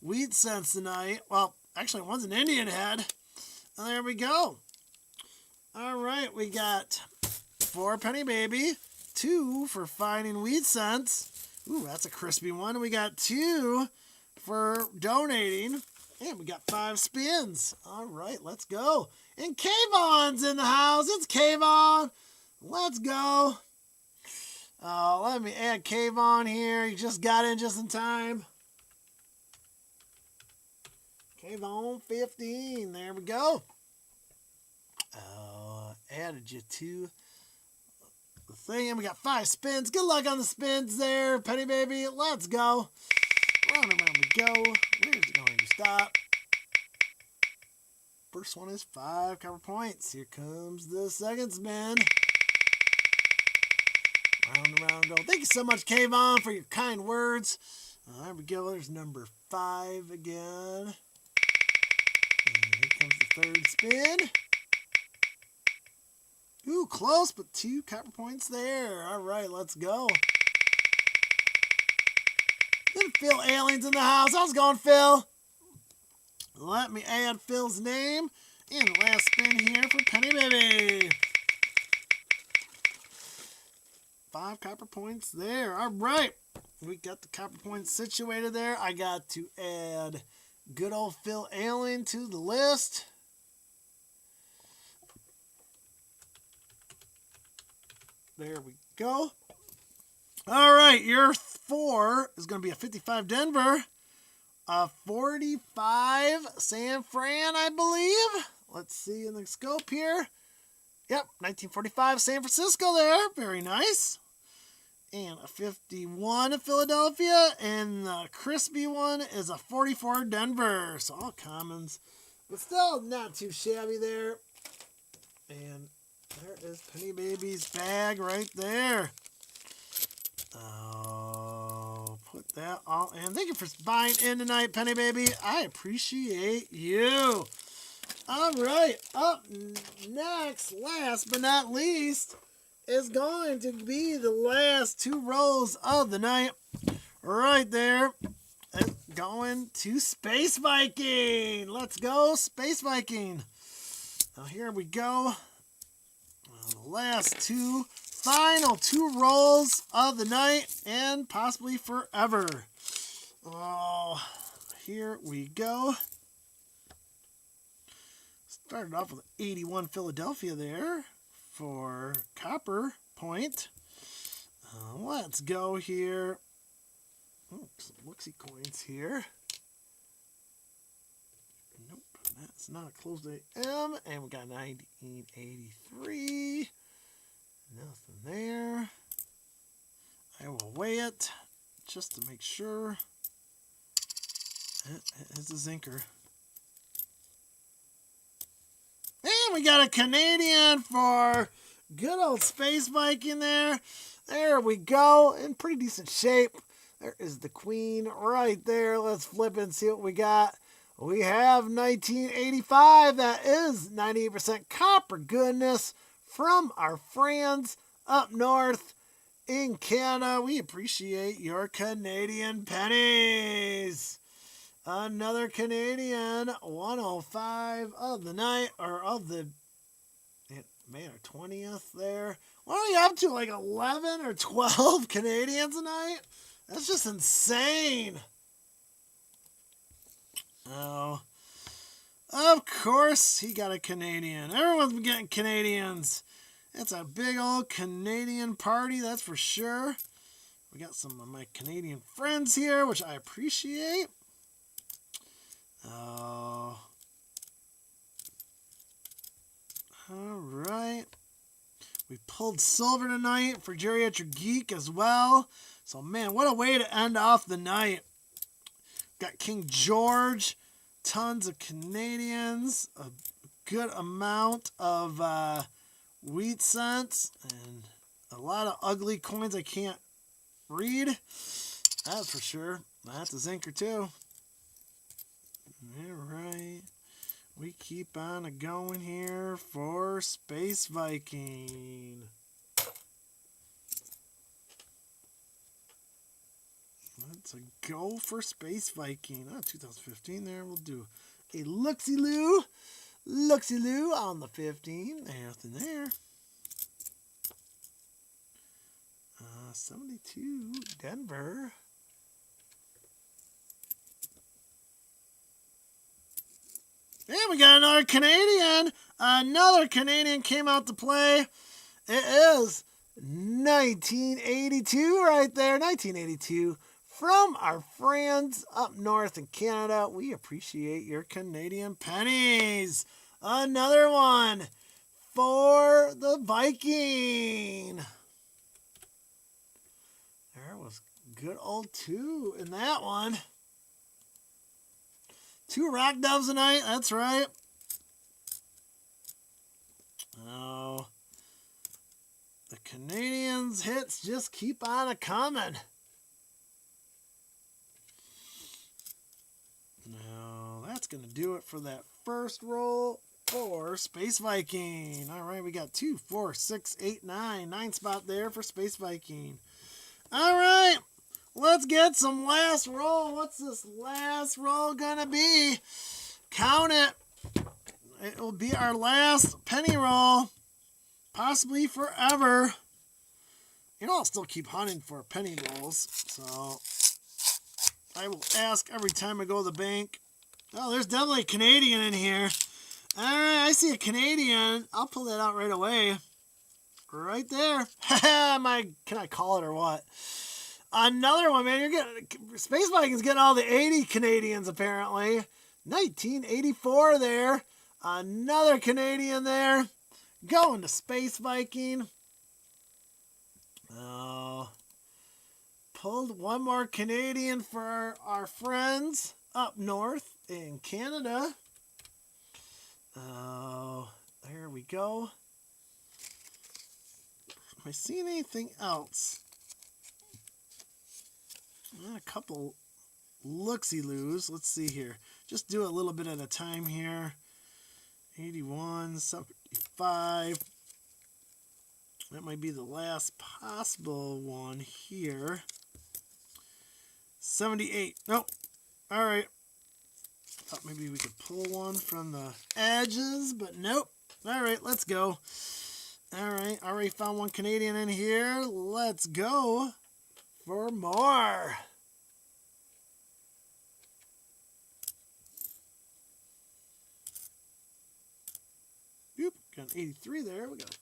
wheat cents tonight. Well, actually, one's an Indian head. And there we go. All right, we got 4 Penny Baby. 2 for finding wheat cents. Ooh, that's a crispy one. We got 2 for donating. And we got 5 spins. All right, let's go. And Kayvon's in the house. It's Kayvon. Let's go. Let me add Kayvon here. He just got in just in time. Kayvon 15. There we go. Added you to the thing, and we got 5 spins. Good luck on the spins there, Penny Baby. Let's go. Round and round we go. Where's it going to stop? First one is 5 copper points. Here comes the second spin. Round and round go. Thank you so much, Kayvon, for your kind words. There we go. There's number 5 again. And here comes the third spin. Ooh, close, but 2 copper points there. All right, let's go. Then Phil Alien's in the house. How's it going, Phil? Let me add Phil's name. And the last spin here for Penny Baby. 5 copper points there. All right. We got the copper points situated there. I got to add good old Phil Alien to the list. There we go. All right, your 4 is going to be a 55 Denver, a 45 San Fran, I believe. Let's see in the scope here. Yep, 1945 San Francisco there. Very nice. and a 51 of Philadelphia, and the crispy one is a 44 Denver. So all commons, but still not too shabby there. And there is Penny Baby's bag right there. Oh, put that all in. Thank you for buying in tonight, Penny Baby. I appreciate you. All right, up next, last but not least, is going to be the last two rolls of the night. Right there. It's going to Space Viking. Let's go, Space Viking. Now here we go. The last two, final two rolls of the night and possibly forever. Oh, here we go. Started off with 81 Philadelphia there for Copper Point. Let's go here. Oh, some Looksy coins here. Nope, that's not a closed AM. And we got 1983. Nothing there. I will weigh it just to make sure. It's a zinker. And we got a Canadian for good old Space Viking there. There we go. In pretty decent shape. There is the Queen right there. Let's flip it and see what we got. We have 1985. That is 98% copper goodness from our friends up north in Canada. We appreciate your Canadian pennies. Another Canadian 105 of the night, or of the, man, our 20th there. What are we up to, like 11 or 12 Canadians tonight? That's just insane. Oh, of course he got a Canadian. Everyone's been getting Canadians. It's a big old Canadian party, that's for sure. We got some of my Canadian friends here, which I appreciate. Oh. All right. We pulled silver tonight for Geriatric Geek as well. So, man, what a way to end off the night. Got King George, tons of Canadians, a good amount of wheat cents, and a lot of ugly coins I can't read. That's for sure. That's a zinker, too. All right. We keep on going here for Space Viking. Let's go for Space Viking. 2015 there. We'll do a Looksy-Loo. Looksy-Loo on the 15. Nothing there. 72 Denver. And we got another Canadian. Another Canadian came out to play. It is 1982 right there. 1982 from our friends up north in Canada. We appreciate your Canadian pennies. Another one for the Viking. There was good old 2 in that one. 2 rock doves tonight, that's right. Oh, the Canadians hits just keep on a coming. No, that's going to do it for that first roll for Space Viking. All right, we got 2, 4, 6, 8, 9. 9 spot there for Space Viking. All right. Let's get some last roll. What's this last roll gonna be? Count it. It will be our last penny roll. Possibly forever. You know, I'll still keep hunting for penny rolls. So I will ask every time I go to the bank. Oh, there's definitely a Canadian in here. Alright, I see a Canadian. I'll pull that out right away. Right there. Can I call it or what? Another one, man. You're getting Space Viking's getting all the 80 Canadians apparently. 1984 there. Another Canadian there. Going to Space Viking. Oh, pulled one more Canadian for our friends up north in Canada. Oh, there we go. Am I seeing anything else? A couple looksy-loos. Let's see here. Just do a little bit at a time here. 81, 75. That might be the last possible one here. 78. Nope. All right. Thought maybe we could pull one from the edges, but nope. All right, let's go. All right, already found one Canadian in here. Let's go for more. Oop, got an 83 there. We gotta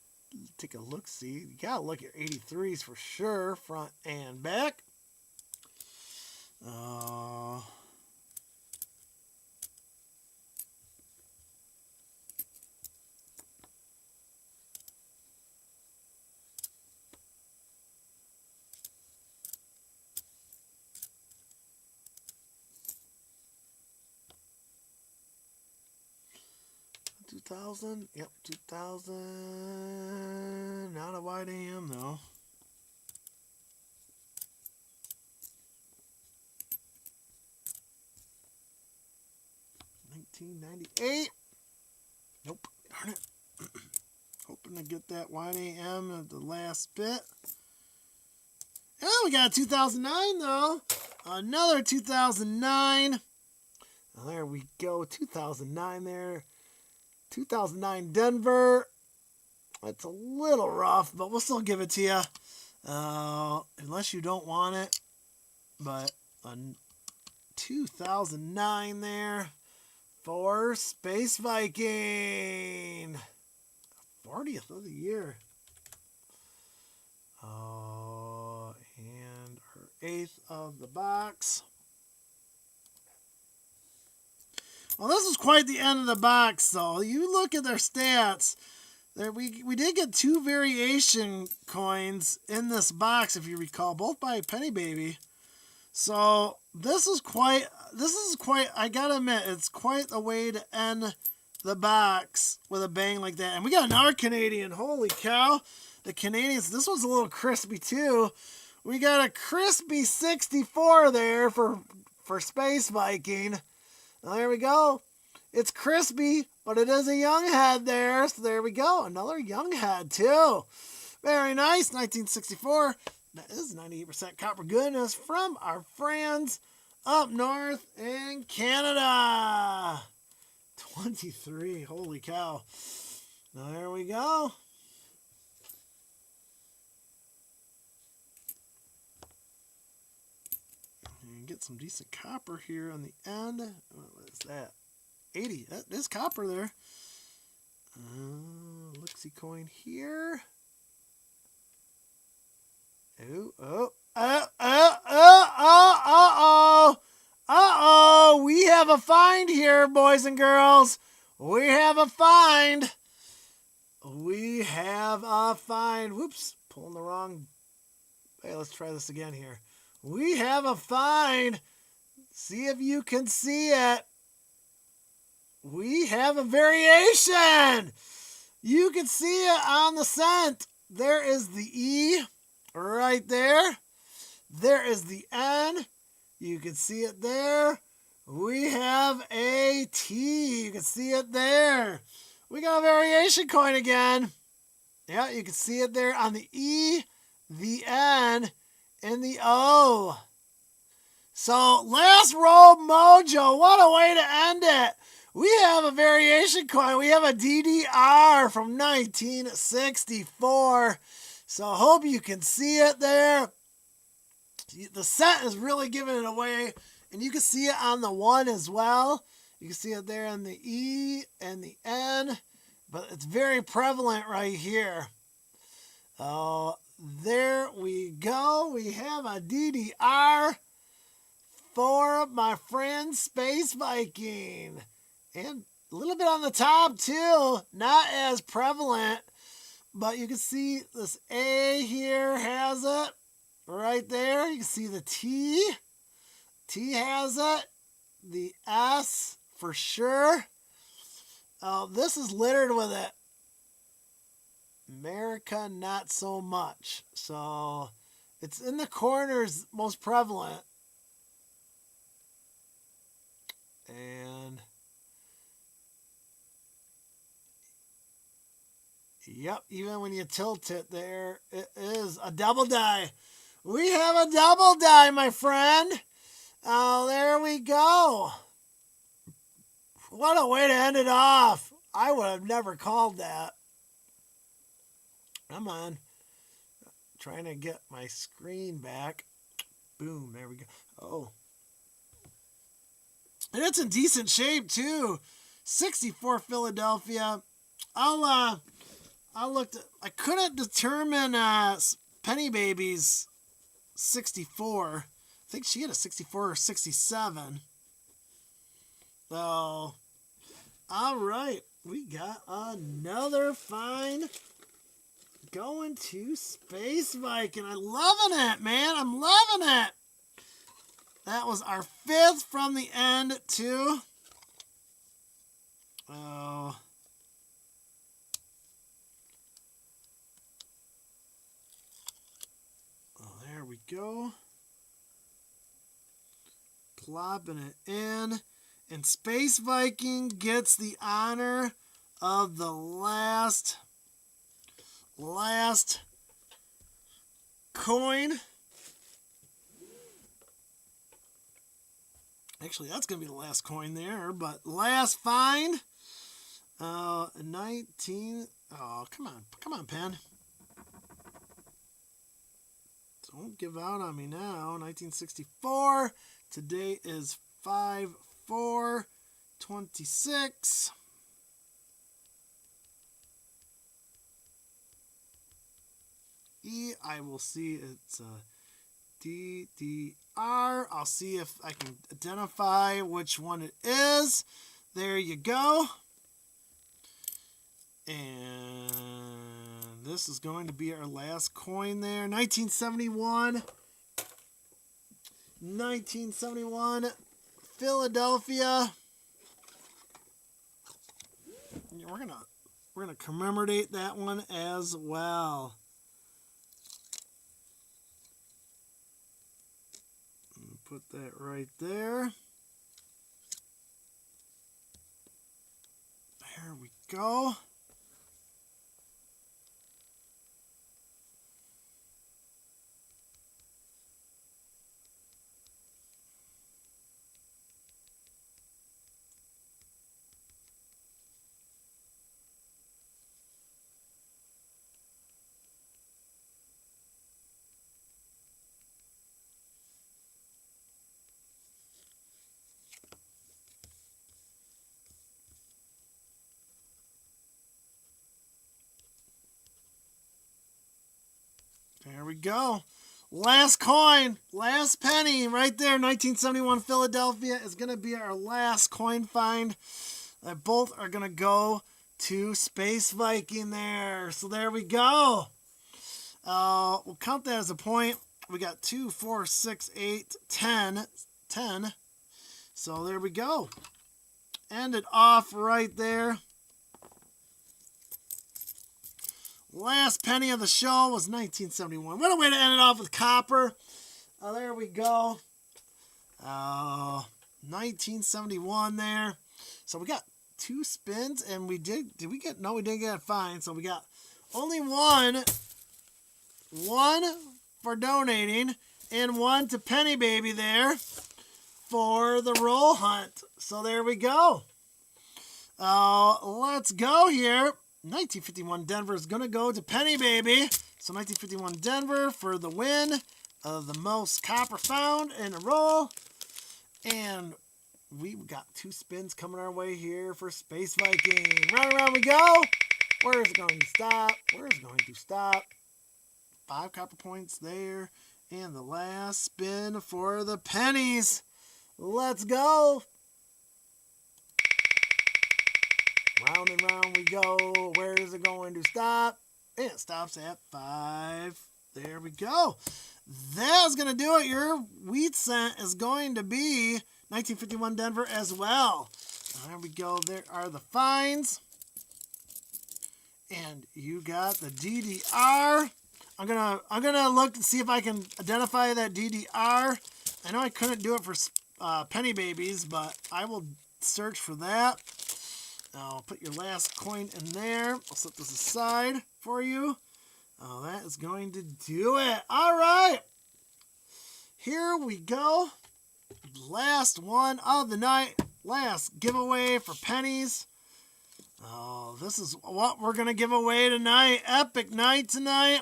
take a look. See, you gotta look at 83s for sure, front and back. 2000, yep, 2000, not a wide AM though. $19.98. Nope, darn it. Hoping to get that wide AM at the last bit. Oh, we got a 2009 though. Another 2009. Oh, there we go, 2009 there. 2009 Denver. It's a little rough, but we'll still give it to you. Unless you don't want it. But a 2009 there for Space Viking. 40th of the year. And her 8th of the box. Well, this is quite the end of the box, though. You look at their stats. There, we did get 2 variation coins in this box, if you recall, both by Penny Baby. So this is quite. I gotta admit, it's quite a way to end the box with a bang like that. And we got another Canadian. Holy cow! The Canadians. This one's a little crispy too. We got a crispy 64 there for Space Viking. Well, there we go. It's crispy, but it is a young head there. So there we go. Another young head, too. Very nice. 1964. That is 98% copper goodness from our friends up north in Canada. 23. Holy cow. Now, there we go. Get some decent copper here on the end. What is that? 80. That is copper there. Looksy coin here. Uh-oh. We have a find here, boys and girls. We have a find. Whoops. Pulling the wrong. Hey, let's try this again here. We have a find. See if you can see it. We have a variation. You can see it on the cent. There is the E right there. There is the N. You can see it there. We have a T. You can see it there. We got a variation coin again. Yeah, you can see it there on the E, the N, and the O. So, last roll mojo. What a way to end it. We have a variation coin. We have a DDR from 1964. So, I hope you can see it there. The set is really giving it away. And you can see it on the 1 as well. You can see it there on the E and the N. But it's very prevalent right here. There we go. We have a DDR for my friend Space Viking. And a little bit on the top too. Not as prevalent. But you can see this A here has it. right there. You can see the T. T has it. The S for sure. This is littered with it. America, not so much. So it's in the corners most prevalent. And yep, even when you tilt it there, it is a double die. We have a double die, my friend. Oh, there we go. What a way to end it off. I would have never called that. Come on. Trying to get my screen back. Boom, there we go. Oh. And it's in decent shape too. 64 Philadelphia. I couldn't determine Penny Baby's 64. I think she had a 64 or 67. So, all right. We got another find going to Space Viking. I'm loving it, man. I'm loving it. That was our 5th from the end, too. Oh. Oh, there we go. Plopping it in. And Space Viking gets the honor of the last coin. Actually, that's going to be the last coin there, but last find. 19. Oh, come on, pen. Don't give out on me now. 1964. Today is 5/4/26. E, I will see it's DDR. I'll see if I can identify which one it is. There you go. And this is going to be our last coin there. 1971. 1971 Philadelphia. We're gonna commemorate that one as well. Put that right there. There we go. There we go. Last coin, last penny right there. 1971 Philadelphia is going to be our last coin find. Both are going to go to Space Viking there. So there we go. We'll count that as a point. We got 2, 4, 6, 8, 10. 10. So there we go. End it off right there. Last penny of the show was 1971. What a way to end it off with copper. There we go. 1971 there. So we got 2 spins, and we did we get, no, we didn't get it fine. So we got only one for donating, and 1 to Penny Baby there for the roll hunt. So there we go. Let's go here. 1951 Denver is going to go to Penny Baby. So 1951 Denver for the win of the most copper found in a roll. And we've got 2 spins coming our way here for Space Viking. Round and round we go. Where is it going to stop? Where is it going to stop? 5 copper points there. And the last spin for the pennies. Let's go. Round and round we go. Where is it going to stop? It stops at 5. There we go. that is going to do it. Your wheat cent is going to be 1951 Denver as well. There we go. There are the fines. And you got the DDR. I'm gonna look and see if I can identify that DDR. I know I couldn't do it for penny babies, but I will search for that. I'll put your last coin in there. I'll set this aside for you. Oh, that is going to do it. All right. Here we go. Last one of the night. Last giveaway for pennies. Oh, this is what we're going to give away tonight. Epic night tonight.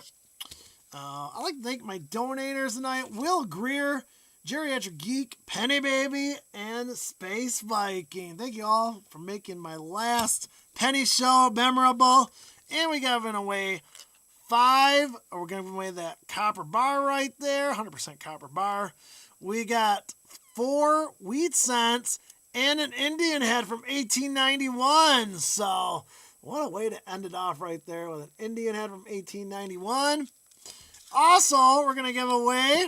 I'd like to thank my donators tonight. Will Greer, Geriatric Geek, Penny Baby, and Space Viking. Thank you all for making my last penny show memorable. And we're giving away 5. We're giving away that copper bar right there. 100% copper bar. We got 4 wheat cents and an Indian head from 1891. So, what a way to end it off right there with an Indian head from 1891. Also, we're going to give away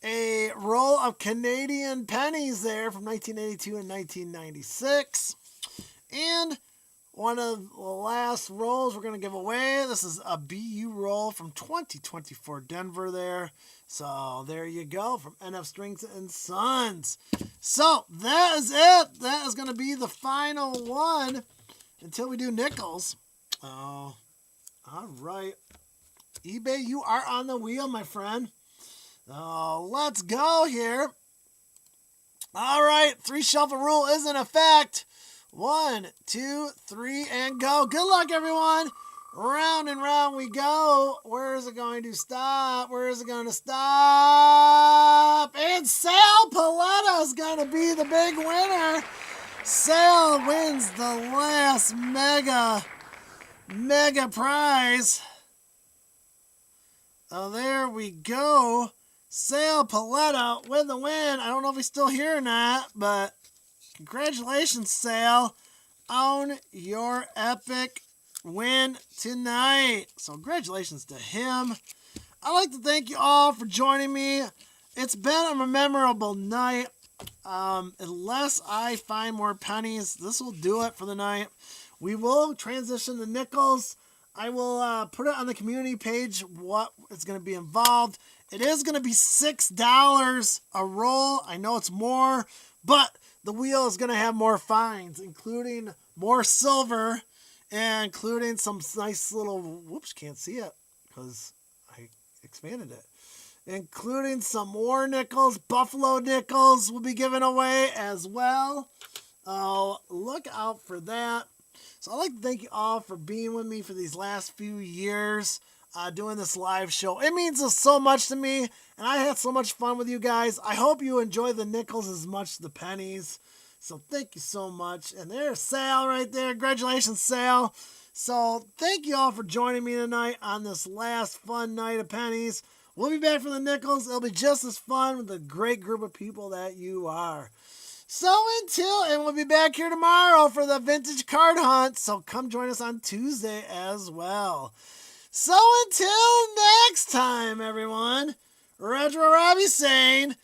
a roll of Canadian pennies there from 1982 and 1996. And one of the last rolls we're going to give away, this is a BU roll from 2024 Denver there. So there you go from NF Strings and Sons. So that is it. That is going to be the final one until we do nickels. Oh, all right. eBay, you are on the wheel, my friend. Oh, let's go here. All right, 3 shuffle rule is in effect. 1, 2, 3, and go. Good luck, everyone. Round and round we go. Where is it going to stop? Where is it going to stop? And Sal Paletta is going to be the big winner. Sal wins the last mega prize. Oh, there we go. Sal Paletta with the win. I don't know if he's still here or not, but congratulations, Sal, on your epic win tonight. So congratulations to him. I'd like to thank you all for joining me. It's been a memorable night. Unless I find more pennies, this will do it for the night. We will transition to nickels. I will put it on the community page what is going to be involved. It is going to be $6 a roll. I know it's more, but the wheel is going to have more fines, including more silver and including some nice little, whoops, can't see it because I expanded it. Including some more nickels, buffalo nickels will be given away as well. Look out for that. So I'd like to thank you all for being with me for these last few years, doing this live show. It means so much to me, and I had so much fun with you guys. I hope you enjoy the nickels as much as the pennies. So thank you so much. And there's Sal right there. Congratulations, Sal. So thank you all for joining me tonight on this last fun night of pennies. We'll be back for the nickels. It'll be just as fun with a great group of people that you are. So and we'll be back here tomorrow for the vintage card hunt. So come join us on Tuesday as well. So until next time, everyone, Retro Robbie saying,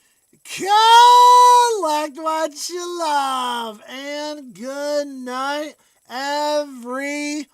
collect what you love, and good night, everyone.